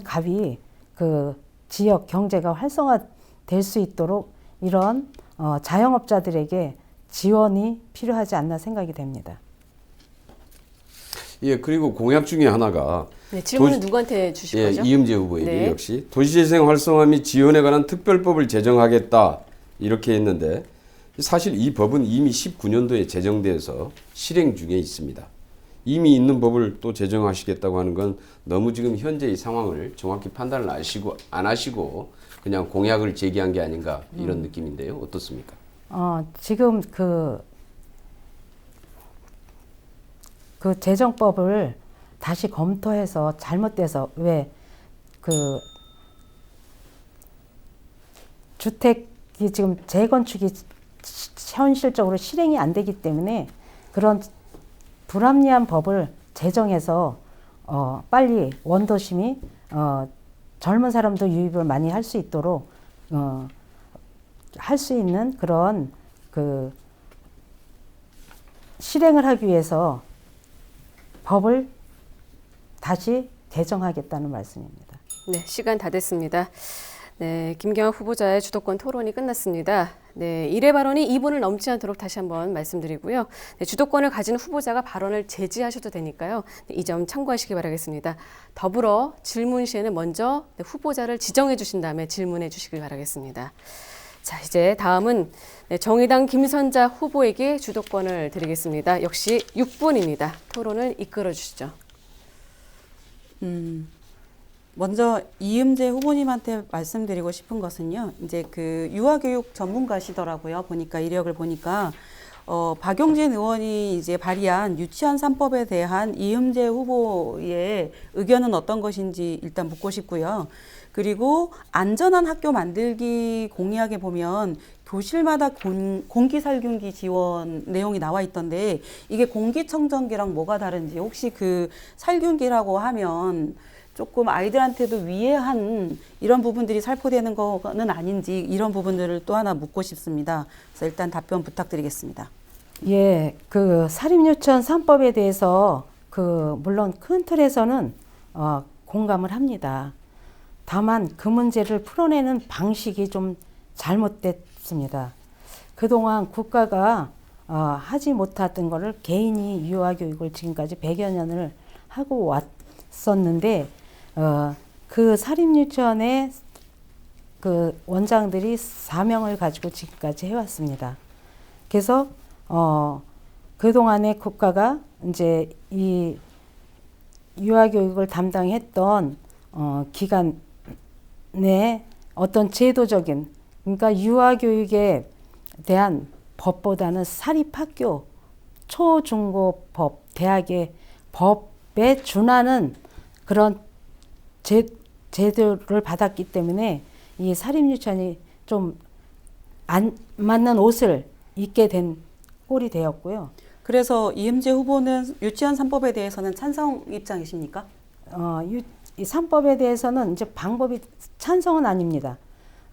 갑이 그 지역 경제가 활성화될 수 있도록 이런 자영업자들에게 지원이 필요하지 않나 생각이 됩니다. 예, 그리고 공약 중에 하나가 네, 질문은 누구한테 주실 거죠? 이음재 후보에게 네. 역시 도시재생 활성화 및 지원에 관한 특별법을 제정하겠다 이렇게 했는데 사실 이 법은 이미 19년도에 제정돼서 실행 중에 있습니다. 이미 있는 법을 또 제정하시겠다고 하는 건 너무 지금 현재의 상황을 정확히 판단을 안 하시고 그냥 공약을 제기한 게 아닌가 이런 느낌인데요. 어떻습니까? 지금 그 재정법을 다시 검토해서 잘못돼서 왜 그 주택이 지금 재건축이 현실적으로 실행이 안 되기 때문에 그런 불합리한 법을 제정해서 빨리 원도심이 젊은 사람도 유입을 많이 할 수 있도록 할 수 있는 그런 그 실행을 하기 위해서 법을 다시 개정하겠다는 말씀입니다. 네, 시간 다 됐습니다. 네, 김경학 후보자의 주도권 토론이 끝났습니다. 네, 1회 발언이 2분을 넘지 않도록 다시 한번 말씀드리고요. 네, 주도권을 가진 후보자가 발언을 제지하셔도 되니까요. 네, 이 점 참고하시기 바라겠습니다. 더불어 질문 시에는 먼저 후보자를 지정해 주신 다음에 질문해 주시길 바라겠습니다. 자, 이제 다음은 정의당 김선자 후보에게 주도권을 드리겠습니다. 역시 6분입니다. 토론을 이끌어 주시죠. 먼저 이음재 후보님한테 말씀드리고 싶은 것은요. 이제 그 유아교육 전문가시더라고요. 보니까 이력을 보니까 박용진 의원이 이제 발의한 유치원 3법에 대한 이음재 후보의 의견은 어떤 것인지 일단 묻고 싶고요. 그리고 안전한 학교 만들기 공약에 보면 교실마다 공기살균기 지원 내용이 나와 있던데 이게 공기청정기랑 뭐가 다른지 혹시 그 살균기라고 하면 조금 아이들한테도 위해한 이런 부분들이 살포되는 거는 아닌지 이런 부분들을 또 하나 묻고 싶습니다. 그래서 일단 답변 부탁드리겠습니다. 예, 그 사립유치원 3법에 대해서 물론 큰 틀에서는 공감을 합니다. 다만 그 문제를 풀어내는 방식이 좀 잘못됐습니다. 그동안 국가가 하지 못했던 것을 개인이 유아교육을 지금까지 100여 년을 하고 왔었는데 그 사립유치원의 그 원장들이 사명을 가지고 지금까지 해왔습니다. 그래서 그동안에 국가가 이제 이 유아교육을 담당했던 기간 내 어떤 제도적인 그러니까 유아교육에 대한 법보다는 사립학교, 초중고법, 대학의 법에 준하는 그런 제도를 받았기 때문에 이 사립유치원이 좀 안 맞는 옷을 입게 된 꼴이 되었고요. 그래서 이흠재 후보는 유치원 3법에 대해서는 찬성 입장이십니까? 이 3법에 대해서는 이제 방법이 찬성은 아닙니다.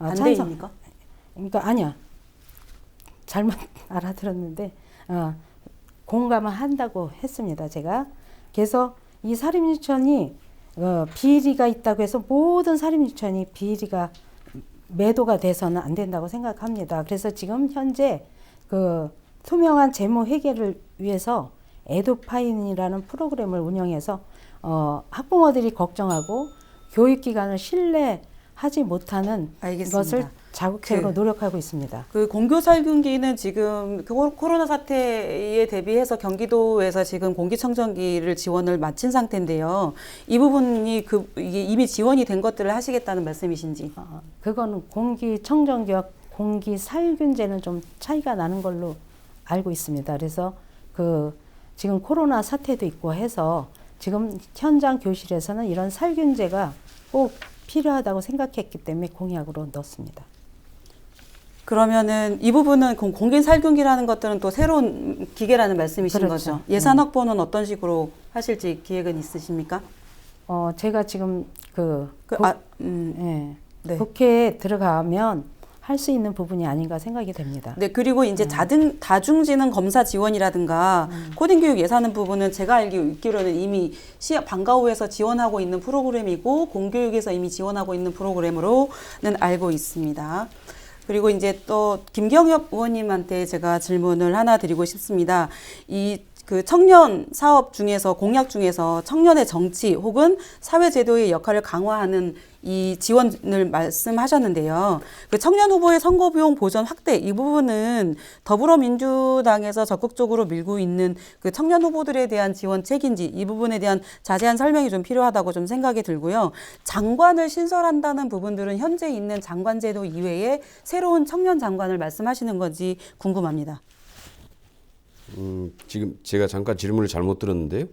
반대입니까? 그러니까 아니야. 잘못 알아들었는데 공감을 한다고 했습니다. 제가. 그래서 이 사립유치원이 비리가 있다고 해서 모든 사립유치원이 비리가 매도가 돼서는 안 된다고 생각합니다. 그래서 지금 현재 그 투명한 재무 회계를 위해서 에듀파인이라는 프로그램을 운영해서 학부모들이 걱정하고 교육기관을 신뢰하지 못하는 알겠습니다. 것을 자극적으로 노력하고 있습니다. 그 공교살균기는 지금 그 코로나 사태에 대비해서 경기도에서 지금 공기청정기를 지원을 마친 상태인데요. 이 부분이 이게 이미 지원이 된 것들을 하시겠다는 말씀이신지? 그거는 공기청정기와 공기살균제는 좀 차이가 나는 걸로 알고 있습니다. 그래서 지금 코로나 사태도 있고 해서 지금 현장 교실에서는 이런 살균제가 꼭 필요하다고 생각했기 때문에 공약으로 넣었습니다. 그러면은 이 부분은 공기살균기라는 것들은 또 새로운 기계라는 말씀이신 그렇죠. 거죠? 예산 확보는 어떤 식으로 하실지 기획은 있으십니까? 제가 지금 네. 국회에 들어가면 할 수 있는 부분이 아닌가 생각이 됩니다. 네, 그리고 이제 다중지능 검사 지원이라든가 코딩 교육 예산은 부분은 제가 있기로는 이미 방과후에서 지원하고 있는 프로그램이고 공교육에서 이미 지원하고 있는 프로그램으로는 알고 있습니다. 그리고 이제 또 김경엽 의원님한테 제가 질문을 하나 드리고 싶습니다. 그 청년 사업 중에서 공약 중에서 청년의 정치 혹은 사회제도의 역할을 강화하는 이 지원을 말씀하셨는데요. 그 청년 후보의 선거비용 보전 확대 이 부분은 더불어민주당에서 적극적으로 밀고 있는 그 청년 후보들에 대한 지원책인지 이 부분에 대한 자세한 설명이 좀 필요하다고 좀 생각이 들고요. 장관을 신설한다는 부분들은 현재 있는 장관제도 이외에 새로운 청년 장관을 말씀하시는 건지 궁금합니다. 지금 제가 잠깐 질문을 잘못 들었는데요.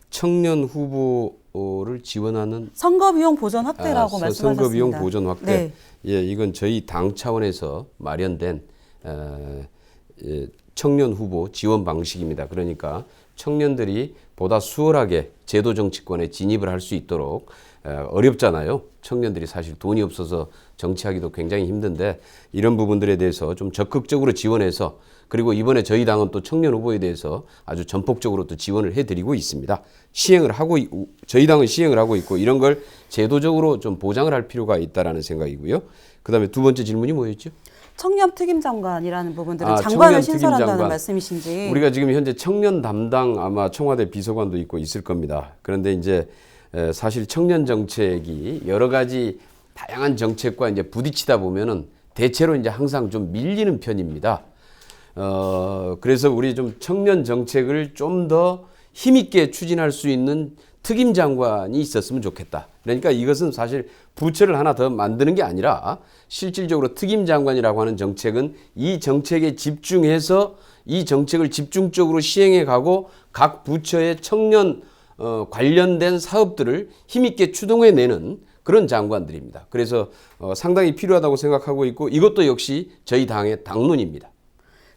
청년 후보를 지원하는 선거비용 보전 확대라고 말씀하셨습니다. 선거비용 보전 확대. 네. 예, 이건 저희 당 차원에서 마련된 청년 후보 지원 방식입니다. 그러니까 청년들이 보다 수월하게 제도 정치권에 진입을 할 수 있도록 어렵잖아요. 청년들이 사실 돈이 없어서 정치하기도 굉장히 힘든데 이런 부분들에 대해서 좀 적극적으로 지원해서 그리고 이번에 저희 당은 또 청년 후보에 대해서 아주 전폭적으로 또 지원을 해드리고 있습니다. 저희 당은 시행을 하고 있고 이런 걸 제도적으로 좀 보장을 할 필요가 있다라는 생각이고요. 그다음에 두 번째 질문이 뭐였죠? 청년 특임 장관이라는 부분들은 장관을 청년 특임 신설한다는 장관. 말씀이신지. 우리가 지금 현재 청년 담당 아마 청와대 비서관도 있고 있을 겁니다. 그런데 이제 사실 청년 정책이 여러 가지 다양한 정책과 이제 부딪히다 보면은 대체로 이제 항상 좀 밀리는 편입니다. 그래서 우리 좀 청년 정책을 좀 더 힘있게 추진할 수 있는 특임 장관이 있었으면 좋겠다. 그러니까 이것은 사실 부처를 하나 더 만드는 게 아니라 실질적으로 특임 장관이라고 하는 정책은 이 정책에 집중해서 이 정책을 집중적으로 시행해 가고 각 부처의 청년 관련된 사업들을 힘있게 추동해내는 그런 장관들입니다. 그래서 상당히 필요하다고 생각하고 있고 이것도 역시 저희 당의 당론입니다.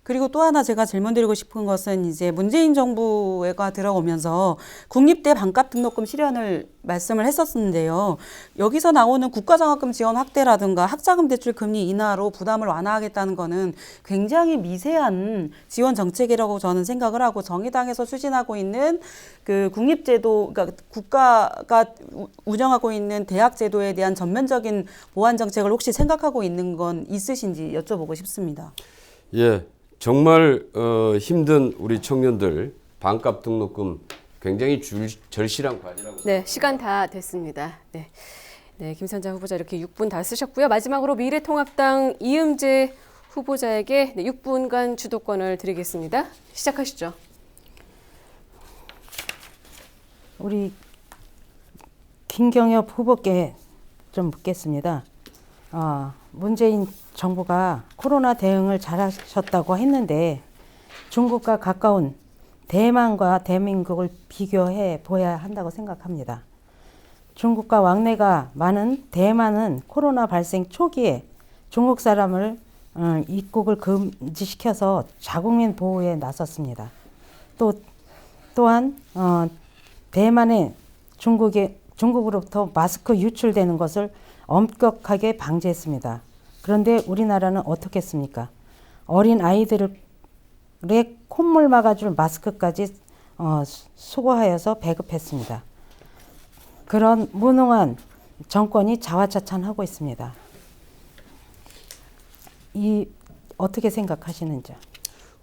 그리고 또 하나 제가 질문드리고 싶은 것은 이제 문재인 정부가 들어오면서 국립대 반값 등록금 실현을 말씀을 했었는데요. 여기서 나오는 국가장학금 지원 확대라든가 학자금 대출 금리 인하로 부담을 완화하겠다는 거는 굉장히 미세한 지원 정책이라고 저는 생각을 하고 정의당에서 추진하고 있는 그 국립제도, 그러니까 국가가 운영하고 있는 대학제도에 대한 전면적인 보완 정책을 혹시 생각하고 있는 건 있으신지 여쭤보고 싶습니다. 예. 정말 힘든 우리 청년들 반값 등록금 굉장히 절실한 과제라고. 네, 시간 다 됐습니다. 네, 김선자 후보자 이렇게 6분 다 쓰셨고요. 마지막으로 미래통합당 이흠재 후보자에게 6분간 주도권을 드리겠습니다. 시작하시죠. 우리 김경엽 후보께 좀 묻겠습니다. 문재인 정부가 코로나 대응을 잘하셨다고 했는데 중국과 가까운 대만과 대한민국을 비교해 보아야 한다고 생각합니다. 중국과 왕래가 많은 대만은 코로나 발생 초기에 중국 사람을 입국을 금지시켜서 자국민 보호에 나섰습니다. 또한 대만에 중국으로부터 마스크 유출되는 것을 엄격하게 방지했습니다. 그런데 우리나라는 어떻게 했습니까? 어린 아이들의 콧물 막아줄 마스크까지 수거하여서 배급했습니다. 그런 무능한 정권이 자화자찬하고 있습니다. 어떻게 생각하시는지?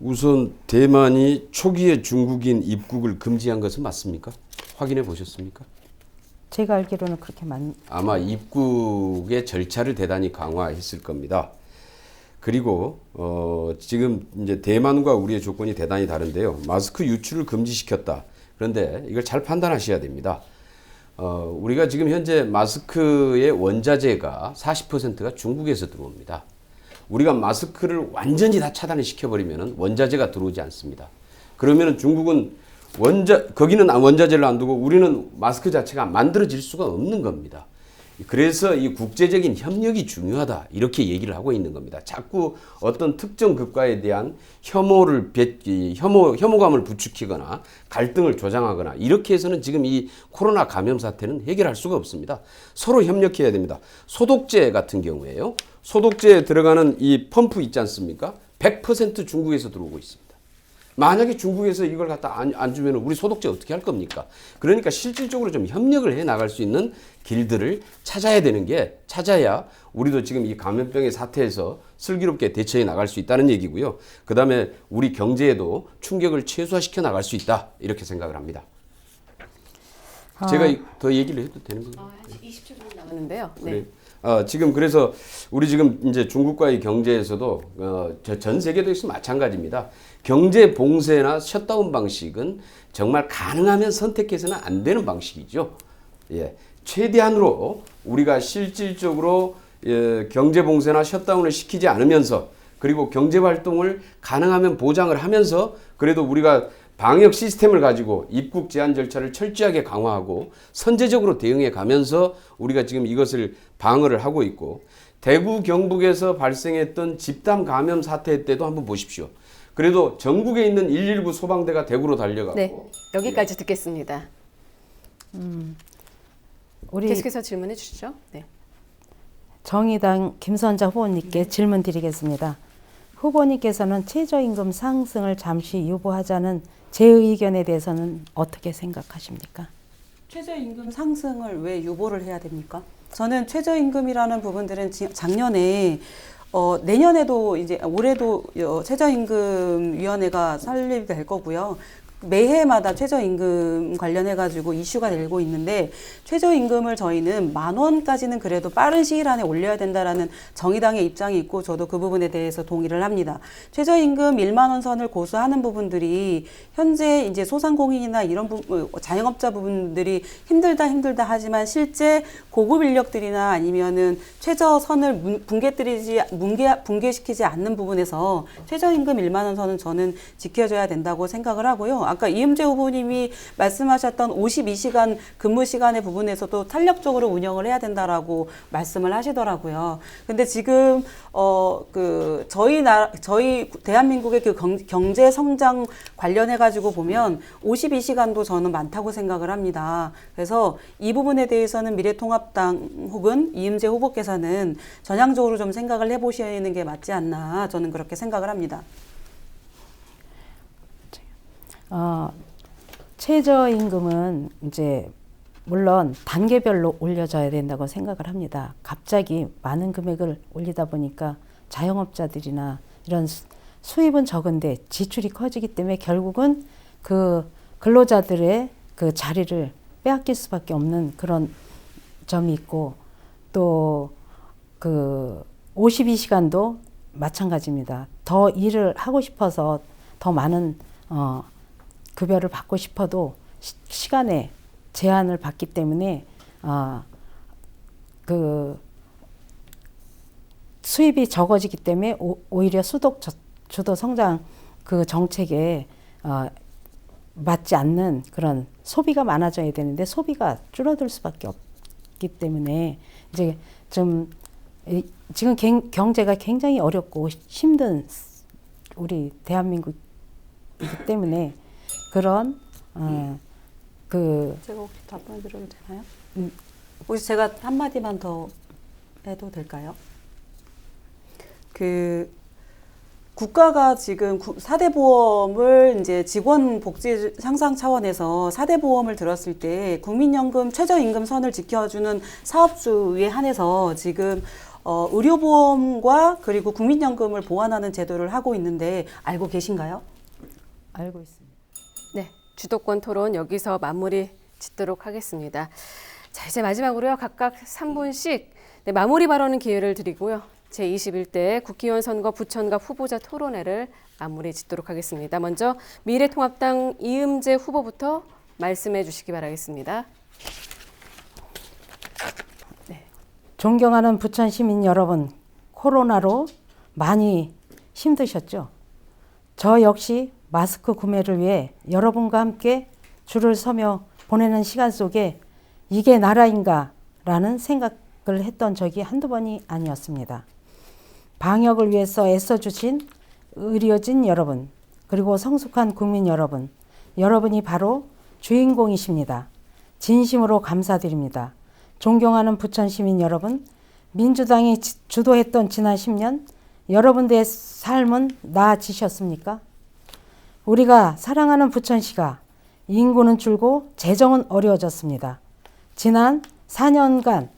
우선 대만이 초기에 중국인 입국을 금지한 것은 맞습니까? 확인해 보셨습니까? 제가 알기로는 그렇게 아마 입국의 절차를 대단히 강화했을 겁니다. 그리고 지금 이제 대만과 우리의 조건이 대단히 다른데요. 마스크 유출을 금지시켰다. 그런데 이걸 잘 판단하셔야 됩니다. 우리가 지금 현재 마스크의 원자재가 40%가 중국에서 들어옵니다. 우리가 마스크를 완전히 다 차단을 시켜버리면 원자재가 들어오지 않습니다. 그러면 중국은 거기는 원자재를 안 두고 우리는 마스크 자체가 만들어질 수가 없는 겁니다. 그래서 이 국제적인 협력이 중요하다 이렇게 얘기를 하고 있는 겁니다. 자꾸 어떤 특정 국가에 대한 혐오감을 부추기거나 갈등을 조장하거나 이렇게 해서는 지금 이 코로나 감염 사태는 해결할 수가 없습니다. 서로 협력해야 됩니다. 소독제 같은 경우에요. 소독제에 들어가는 이 펌프 있지 않습니까? 100% 중국에서 들어오고 있습니다. 만약에 중국에서 이걸 갖다 안 주면 우리 소독제 어떻게 할 겁니까? 그러니까 실질적으로 좀 협력을 해 나갈 수 있는 길들을 찾아야 우리도 지금 이 감염병의 사태에서 슬기롭게 대처해 나갈 수 있다는 얘기고요. 그 다음에 우리 경제에도 충격을 최소화시켜 나갈 수 있다. 이렇게 생각을 합니다. 제가 더 얘기를 해도 되는 건가요? 한 20초 정도 남았는데요. 네. 그래. 지금 그래서 우리 지금 이제 중국과의 경제에서도 전 세계도 있으면 마찬가지입니다. 경제 봉쇄나 셧다운 방식은 정말 가능하면 선택해서는 안 되는 방식이죠. 예. 최대한으로 우리가 실질적으로 경제 봉쇄나 셧다운을 시키지 않으면서 그리고 경제 활동을 가능하면 보장을 하면서 그래도 우리가 방역 시스템을 가지고 입국 제한 절차를 철저하게 강화하고 선제적으로 대응해 가면서 우리가 지금 이것을 방어를 하고 있고 대구 경북에서 발생했던 집단 감염 사태 때도 한번 보십시오. 그래도 전국에 있는 119 소방대가 대구로 달려가고 네, 여기까지 듣겠습니다. 우리 계속해서 질문해 주시죠. 네. 정의당 김선자 후보님께 질문 드리겠습니다. 후보님께서는 최저임금 상승을 잠시 유보하자는 제 의견에 대해서는 어떻게 생각하십니까? 최저임금 상승을 왜 유보를 해야 됩니까? 저는 최저임금이라는 부분들은 작년에 내년에도 이제 올해도 최저임금위원회가 설립될 거고요. 매해마다 최저임금 관련해가지고 이슈가 되고 있는데 최저임금을 저희는 10,000원까지는 그래도 빠른 시일 안에 올려야 된다라는 정의당의 입장이 있고 저도 그 부분에 대해서 동의를 합니다. 최저임금 10,000원 선을 고수하는 부분들이 현재 이제 소상공인이나 이런 자영업자 부분들이 힘들다 하지만 실제 고급 인력들이나 아니면은 최저선을 붕괴시키지 않는 부분에서 최저임금 10,000원 선은 저는 지켜줘야 된다고 생각을 하고요. 아까 이음재 후보님이 말씀하셨던 52시간 근무 시간의 부분에서도 탄력적으로 운영을 해야 된다라고 말씀을 하시더라고요. 근데 지금 저희 대한민국의 그 경제 성장 관련해 가지고 보면 52시간도 저는 많다고 생각을 합니다. 그래서 이 부분에 대해서는 미래통합당 혹은 이음재 후보께서는 전향적으로 좀 생각을 해보시는 게 맞지 않나 저는 그렇게 생각을 합니다. 최저임금은 이제 물론 단계별로 올려줘야 된다고 생각을 합니다. 갑자기 많은 금액을 올리다 보니까 자영업자들이나 이런 수입은 적은데 지출이 커지기 때문에 결국은 그 근로자들의 그 자리를 빼앗길 수밖에 없는 그런 점이 있고 또 그 52시간도 마찬가지입니다. 더 일을 하고 싶어서 더 많은 급여를 받고 싶어도 시간에 제한을 받기 때문에 수입이 적어지기 때문에 오히려 주도 성장 그 정책에 맞지 않는 그런 소비가 많아져야 되는데 소비가 줄어들 수밖에 없기 때문에 이제 좀 지금 경제가 굉장히 어렵고 힘든 우리 대한민국이기 때문에 그런 제가 혹시 답변 드려도 되나요? 혹시 제가 한마디만 더 해도 될까요? 국가가 지금 4대 보험을 이제 직원 복지 향상 차원에서 4대 보험을 들었을 때 국민연금 최저임금 선을 지켜주는 사업주에 한해서 지금 의료보험과 그리고 국민연금을 보완하는 제도를 하고 있는데 알고 계신가요? 알고 있습니다. 네, 주도권 토론 여기서 마무리 짓도록 하겠습니다. 자, 이제 마지막으로요. 각각 3분씩 마무리 발언은 기회를 드리고요. 제21대 국회의원 선거 부천갑 후보자 토론회를 마무리 짓도록 하겠습니다. 먼저 미래통합당 이음재 후보부터 말씀해 주시기 바라겠습니다. 존경하는 부천 시민 여러분, 코로나로 많이 힘드셨죠? 저 역시 마스크 구매를 위해 여러분과 함께 줄을 서며 보내는 시간 속에 이게 나라인가 라는 생각을 했던 적이 한두 번이 아니었습니다. 방역을 위해서 애써주신 의료진 여러분, 그리고 성숙한 국민 여러분, 여러분이 바로 주인공이십니다. 진심으로 감사드립니다. 존경하는 부천 시민 여러분, 민주당이 주도했던 지난 10년 여러분들의 삶은 나아지셨습니까? 우리가 사랑하는 부천시가 인구는 줄고 재정은 어려워졌습니다. 지난 4년간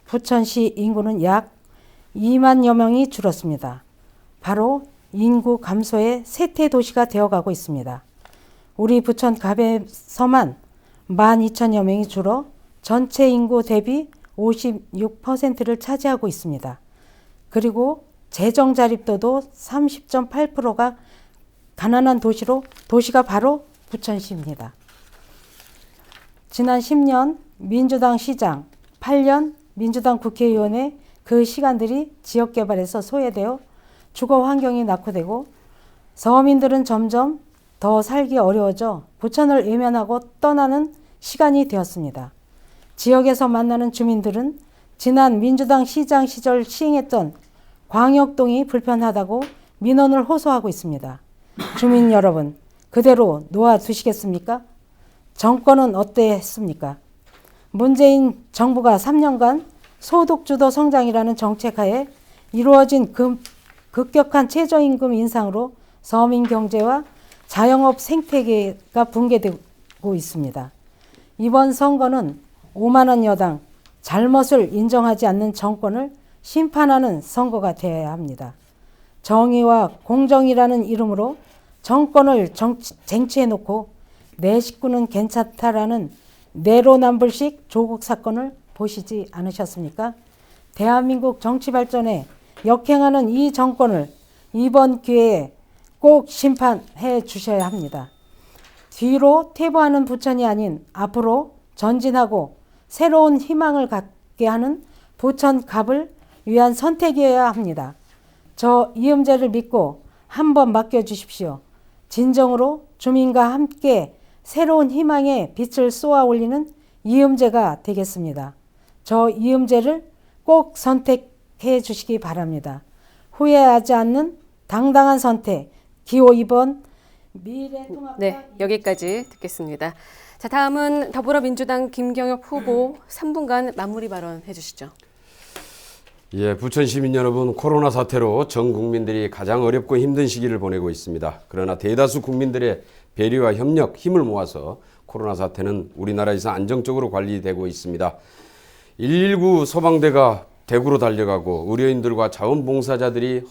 부천시 인구는 약 2만여 명이 줄었습니다. 바로 인구 감소의 쇠퇴 도시가 되어가고 있습니다. 우리 부천 갑에서만 12,000여 명이 줄어 전체 인구 대비 56%를 차지하고 있습니다. 그리고 재정 자립도도 30.8%가 가난한 도시가 바로 부천시입니다. 지난 10년 민주당 시장, 8년 민주당 국회의원의 그 시간들이 지역개발에서 소외되어 주거 환경이 낙후되고 서민들은 점점 더 살기 어려워져 부천을 외면하고 떠나는 시간이 되었습니다. 지역에서 만나는 주민들은 지난 민주당 시장 시절 시행했던 광역동이 불편하다고 민원을 호소하고 있습니다. 주민 여러분, 그대로 놓아두시겠습니까? 정권은 어땠습니까? 문재인 정부가 3년간 소득주도 성장이라는 정책하에 이루어진 급격한 최저임금 인상으로 서민 경제와 자영업 생태계가 붕괴되고 있습니다. 이번 선거는 오만한 여당, 잘못을 인정하지 않는 정권을 심판하는 선거가 되어야 합니다. 정의와 공정이라는 이름으로 정권을 쟁취해놓고 내 식구는 괜찮다라는 내로남불식 조국 사건을 보시지 않으셨습니까? 대한민국 정치 발전에 역행하는 이 정권을 이번 기회에 꼭 심판해 주셔야 합니다. 뒤로 퇴보하는 부천이 아닌 앞으로 전진하고 새로운 희망을 갖게 하는 부천갑을 위한 선택이어야 합니다. 저 이음재를 믿고 한번 맡겨주십시오. 진정으로 주민과 함께 새로운 희망의 빛을 쏘아 올리는 이음재가 되겠습니다. 저 이음재를 꼭 선택해 주시기 바랍니다. 후회하지 않는 당당한 선택, 기호 2번 미래통합당. 네, 여기까지 듣겠습니다. 자, 다음은 더불어민주당 김경엽 후보 3분간 마무리 발언 해주시죠. 예, 부천 시민 여러분, 코로나 사태로 전 국민들이 가장 어렵고 힘든 시기를 보내고 있습니다. 그러나 대다수 국민들의 배려와 협력, 힘을 모아서 코로나 사태는 우리나라에서 안정적으로 관리되고 있습니다. 119 소방대가 대구로 달려가고 의료인들과 자원봉사자들의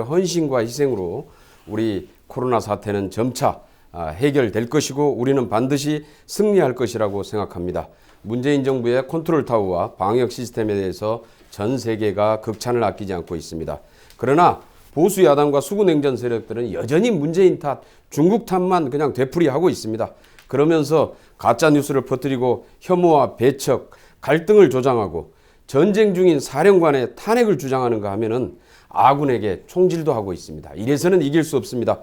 헌신과 희생으로 우리 코로나 사태는 점차 해결될 것이고 우리는 반드시 승리할 것이라고 생각합니다. 문재인 정부의 컨트롤 타워와 방역 시스템에 대해서 전 세계가 극찬을 아끼지 않고 있습니다. 그러나 보수 야당과 수구 냉전 세력들은 여전히 문재인 탓, 중국 탓만 그냥 되풀이하고 있습니다. 그러면서 가짜 뉴스를 퍼뜨리고 혐오와 배척, 갈등을 조장하고 전쟁 중인 사령관의 탄핵을 주장하는가 하면은 아군에게 총질도 하고 있습니다. 이래서는 이길 수 없습니다.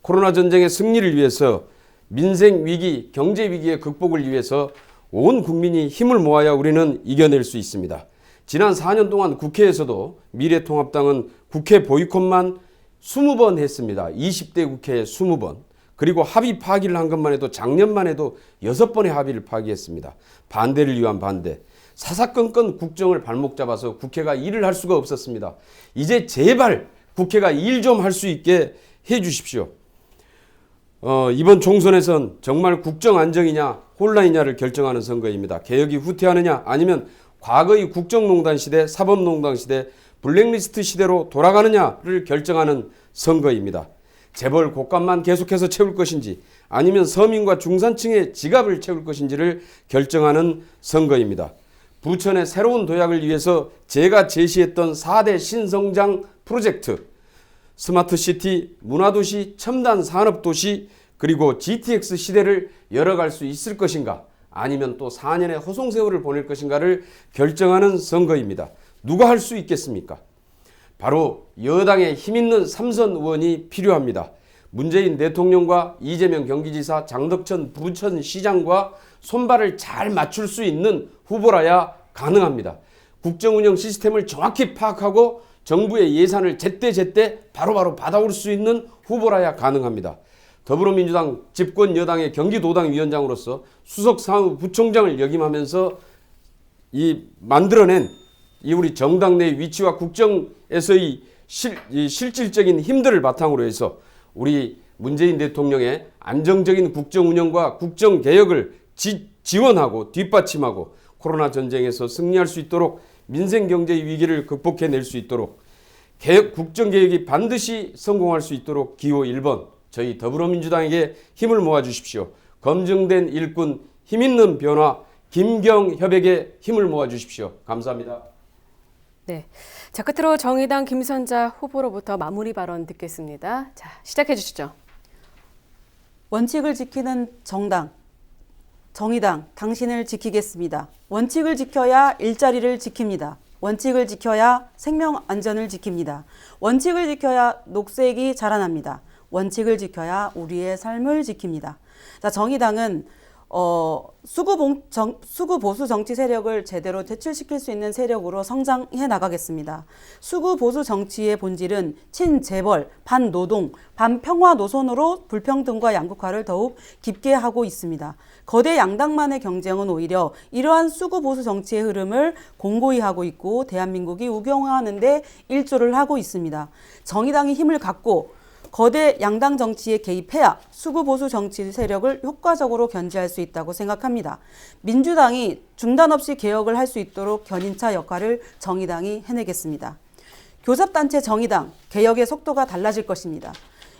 코로나 전쟁의 승리를 위해서 민생 위기, 경제 위기의 극복을 위해서 온 국민이 힘을 모아야 우리는 이겨낼 수 있습니다. 지난 4년 동안 국회에서도 미래통합당은 국회 보이콧만 20번 했습니다. 20대 국회에 20번. 그리고 합의 파기를 한 것만 해도 작년만 해도 6번의 합의를 파기했습니다. 반대를 위한 반대. 사사건건 국정을 발목 잡아서 국회가 일을 할 수가 없었습니다. 이제 제발 국회가 일 좀 할 수 있게 해 주십시오. 이번 총선에선 정말 국정 안정이냐 혼란이냐를 결정하는 선거입니다. 개혁이 후퇴하느냐 아니면 과거의 국정농단 시대, 사법농단 시대, 블랙리스트 시대로 돌아가느냐를 결정하는 선거입니다. 재벌 곳간만 계속해서 채울 것인지 아니면 서민과 중산층의 지갑을 채울 것인지를 결정하는 선거입니다. 부천의 새로운 도약을 위해서 제가 제시했던 4대 신성장 프로젝트, 스마트시티, 문화도시, 첨단 산업도시, 그리고 GTX 시대를 열어갈 수 있을 것인가 아니면 또 4년의 허송세월을 보낼 것인가를 결정하는 선거입니다. 누가 할 수 있겠습니까? 바로 여당의 힘있는 3선 의원이 필요합니다. 문재인 대통령과 이재명 경기지사, 장덕천 부천시장과 손발을 잘 맞출 수 있는 후보라야 가능합니다. 국정운영 시스템을 정확히 파악하고 정부의 예산을 제때제때 바로바로 받아올 수 있는 후보라야 가능합니다. 더불어민주당 집권 여당의 경기도당 위원장으로서 수석사무부총장을 역임하면서 만들어낸 우리 정당 내 위치와 국정에서의 실질적인 힘들을 바탕으로 해서 우리 문재인 대통령의 안정적인 국정운영과 국정개혁을 지원하고 뒷받침하고 코로나 전쟁에서 승리할 수 있도록 민생경제 위기를 극복해낼 수 있도록 국정개혁이 반드시 성공할 수 있도록 기호 1번 저희 더불어민주당에게 힘을 모아주십시오. 검증된 일꾼, 힘있는 변화, 김경협에게 힘을 모아주십시오. 감사합니다. 네. 자, 끝으로 정의당 김선자 후보로부터 마무리 발언 듣겠습니다. 자, 시작해 주시죠. 원칙을 지키는 정당, 정의당, 당신을 지키겠습니다. 원칙을 지켜야 일자리를 지킵니다. 원칙을 지켜야 생명 안전을 지킵니다. 원칙을 지켜야 녹색이 자라납니다. 원칙을 지켜야 우리의 삶을 지킵니다. 자, 정의당은 수구 보수 정치 세력을 제대로 대출시킬 수 있는 세력으로 성장해 나가겠습니다. 수구 보수 정치의 본질은 친재벌, 반노동, 반평화 노선으로 불평등과 양극화를 더욱 깊게 하고 있습니다. 거대 양당만의 경쟁은 오히려 이러한 수구 보수 정치의 흐름을 공고히 하고 있고 대한민국이 우경화하는 데 일조를 하고 있습니다. 정의당이 힘을 갖고 거대 양당 정치에 개입해야 수구 보수 정치 세력을 효과적으로 견제할 수 있다고 생각합니다. 민주당이 중단 없이 개혁을 할 수 있도록 견인차 역할을 정의당이 해내겠습니다. 교섭단체 정의당, 개혁의 속도가 달라질 것입니다.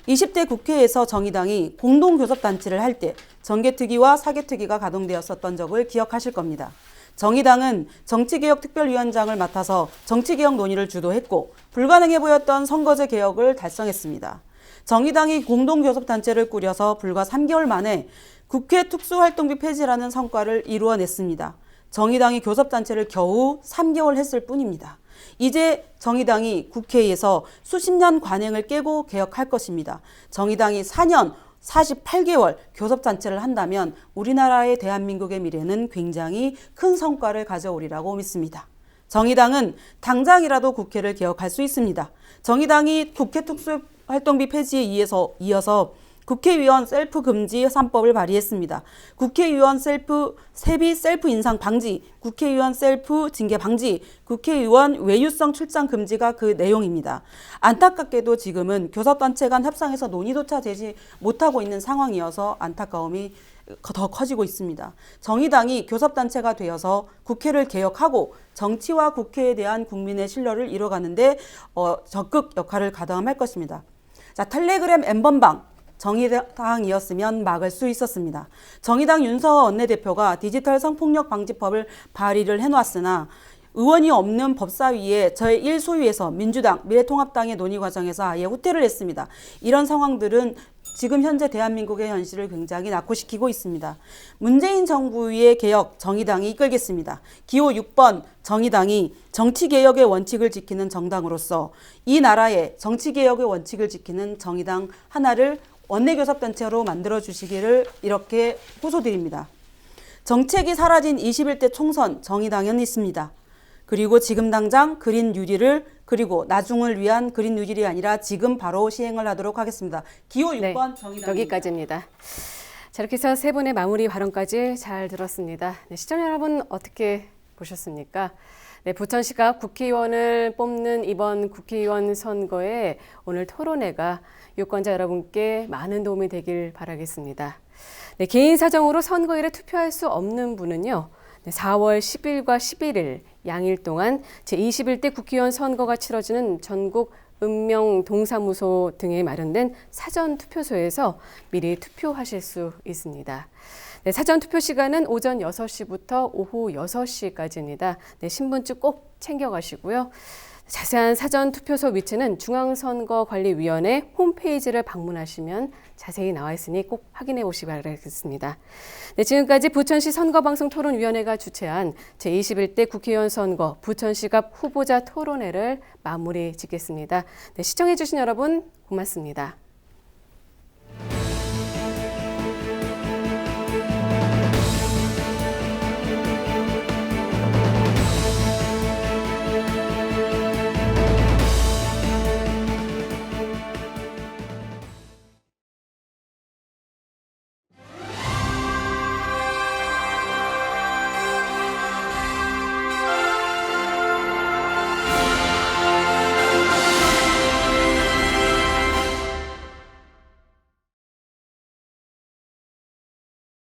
20대 국회에서 정의당이 공동교섭단체를 할 때 정개특위와 사개특위가 가동되었었던 적을 기억하실 겁니다. 정의당은 정치개혁특별위원장을 맡아서 정치개혁 논의를 주도했고 불가능해 보였던 선거제 개혁을 달성했습니다. 정의당이 공동교섭단체를 꾸려서 불과 3개월 만에 국회 특수활동비 폐지라는 성과를 이루어냈습니다. 정의당이 교섭단체를 겨우 3개월 했을 뿐입니다. 이제 정의당이 국회에서 수십 년 관행을 깨고 개혁할 것입니다. 정의당이 4년 48개월 교섭단체를 한다면 우리나라의 대한민국의 미래는 굉장히 큰 성과를 가져오리라고 믿습니다. 정의당은 당장이라도 국회를 개혁할 수 있습니다. 정의당이 국회 특수활동비 폐지에 이어서 국회의원 셀프 금지 3법을 발의했습니다. 국회의원 세비 셀프 인상 방지, 국회의원 셀프 징계 방지, 국회의원 외유성 출장 금지가 그 내용입니다. 안타깝게도 지금은 교섭단체 간 협상에서 논의조차 되지 못하고 있는 상황이어서 안타까움이 더 커지고 있습니다. 정의당이 교섭단체가 되어서 국회를 개혁하고 정치와 국회에 대한 국민의 신뢰를 이뤄가는데 적극 역할을 가담할 것입니다. 자, 텔레그램 N번방 정의당이었으면 막을 수 있었습니다. 정의당 윤석열 원내대표가 디지털 성폭력 방지법을 발의를 해놓았으나 의원이 없는 법사위에 제1소위에서 민주당, 미래통합당의 논의 과정에서 아예 후퇴를 했습니다. 이런 상황들은 지금 현재 대한민국의 현실을 굉장히 낙후시키고 있습니다. 문재인 정부의 개혁 정의당이 이끌겠습니다. 기호 6번 정의당이 정치개혁의 원칙을 지키는 정당으로서 이 나라의 정치개혁의 원칙을 지키는 정의당 하나를 원내교섭단체로 만들어주시기를 이렇게 호소드립니다. 정책이 사라진 21대 총선 정의당은 있습니다. 그리고 지금 당장 그린 뉴딜을 그리고 나중을 위한 그린 뉴딜이 아니라 지금 바로 시행을 하도록 하겠습니다. 기호 6번 정의당 여기까지입니다. 자, 이렇게 해서 세 분의 마무리 발언까지 잘 들었습니다. 네, 시청자 여러분 어떻게 보셨습니까? 네, 부천시가 국회의원을 뽑는 이번 국회의원 선거에 오늘 토론회가 유권자 여러분께 많은 도움이 되길 바라겠습니다. 네, 개인 사정으로 선거일에 투표할 수 없는 분은요. 4월 10일과 11일 양일 동안 제21대 국회의원 선거가 치러지는 전국 읍명 동사무소 등에 마련된 사전 투표소에서 미리 투표하실 수 있습니다. 네, 사전 투표 시간은 오전 6시부터 오후 6시까지입니다. 네, 신분증 꼭 챙겨가시고요. 자세한 사전 투표소 위치는 중앙선거관리위원회 홈페이지를 방문하시면 자세히 나와 있으니 꼭 확인해 보시기 바라겠습니다. 네, 지금까지 부천시 선거방송토론위원회가 주최한 제21대 국회의원 선거 부천시갑 후보자 토론회를 마무리 짓겠습니다. 네, 시청해 주신 여러분 고맙습니다.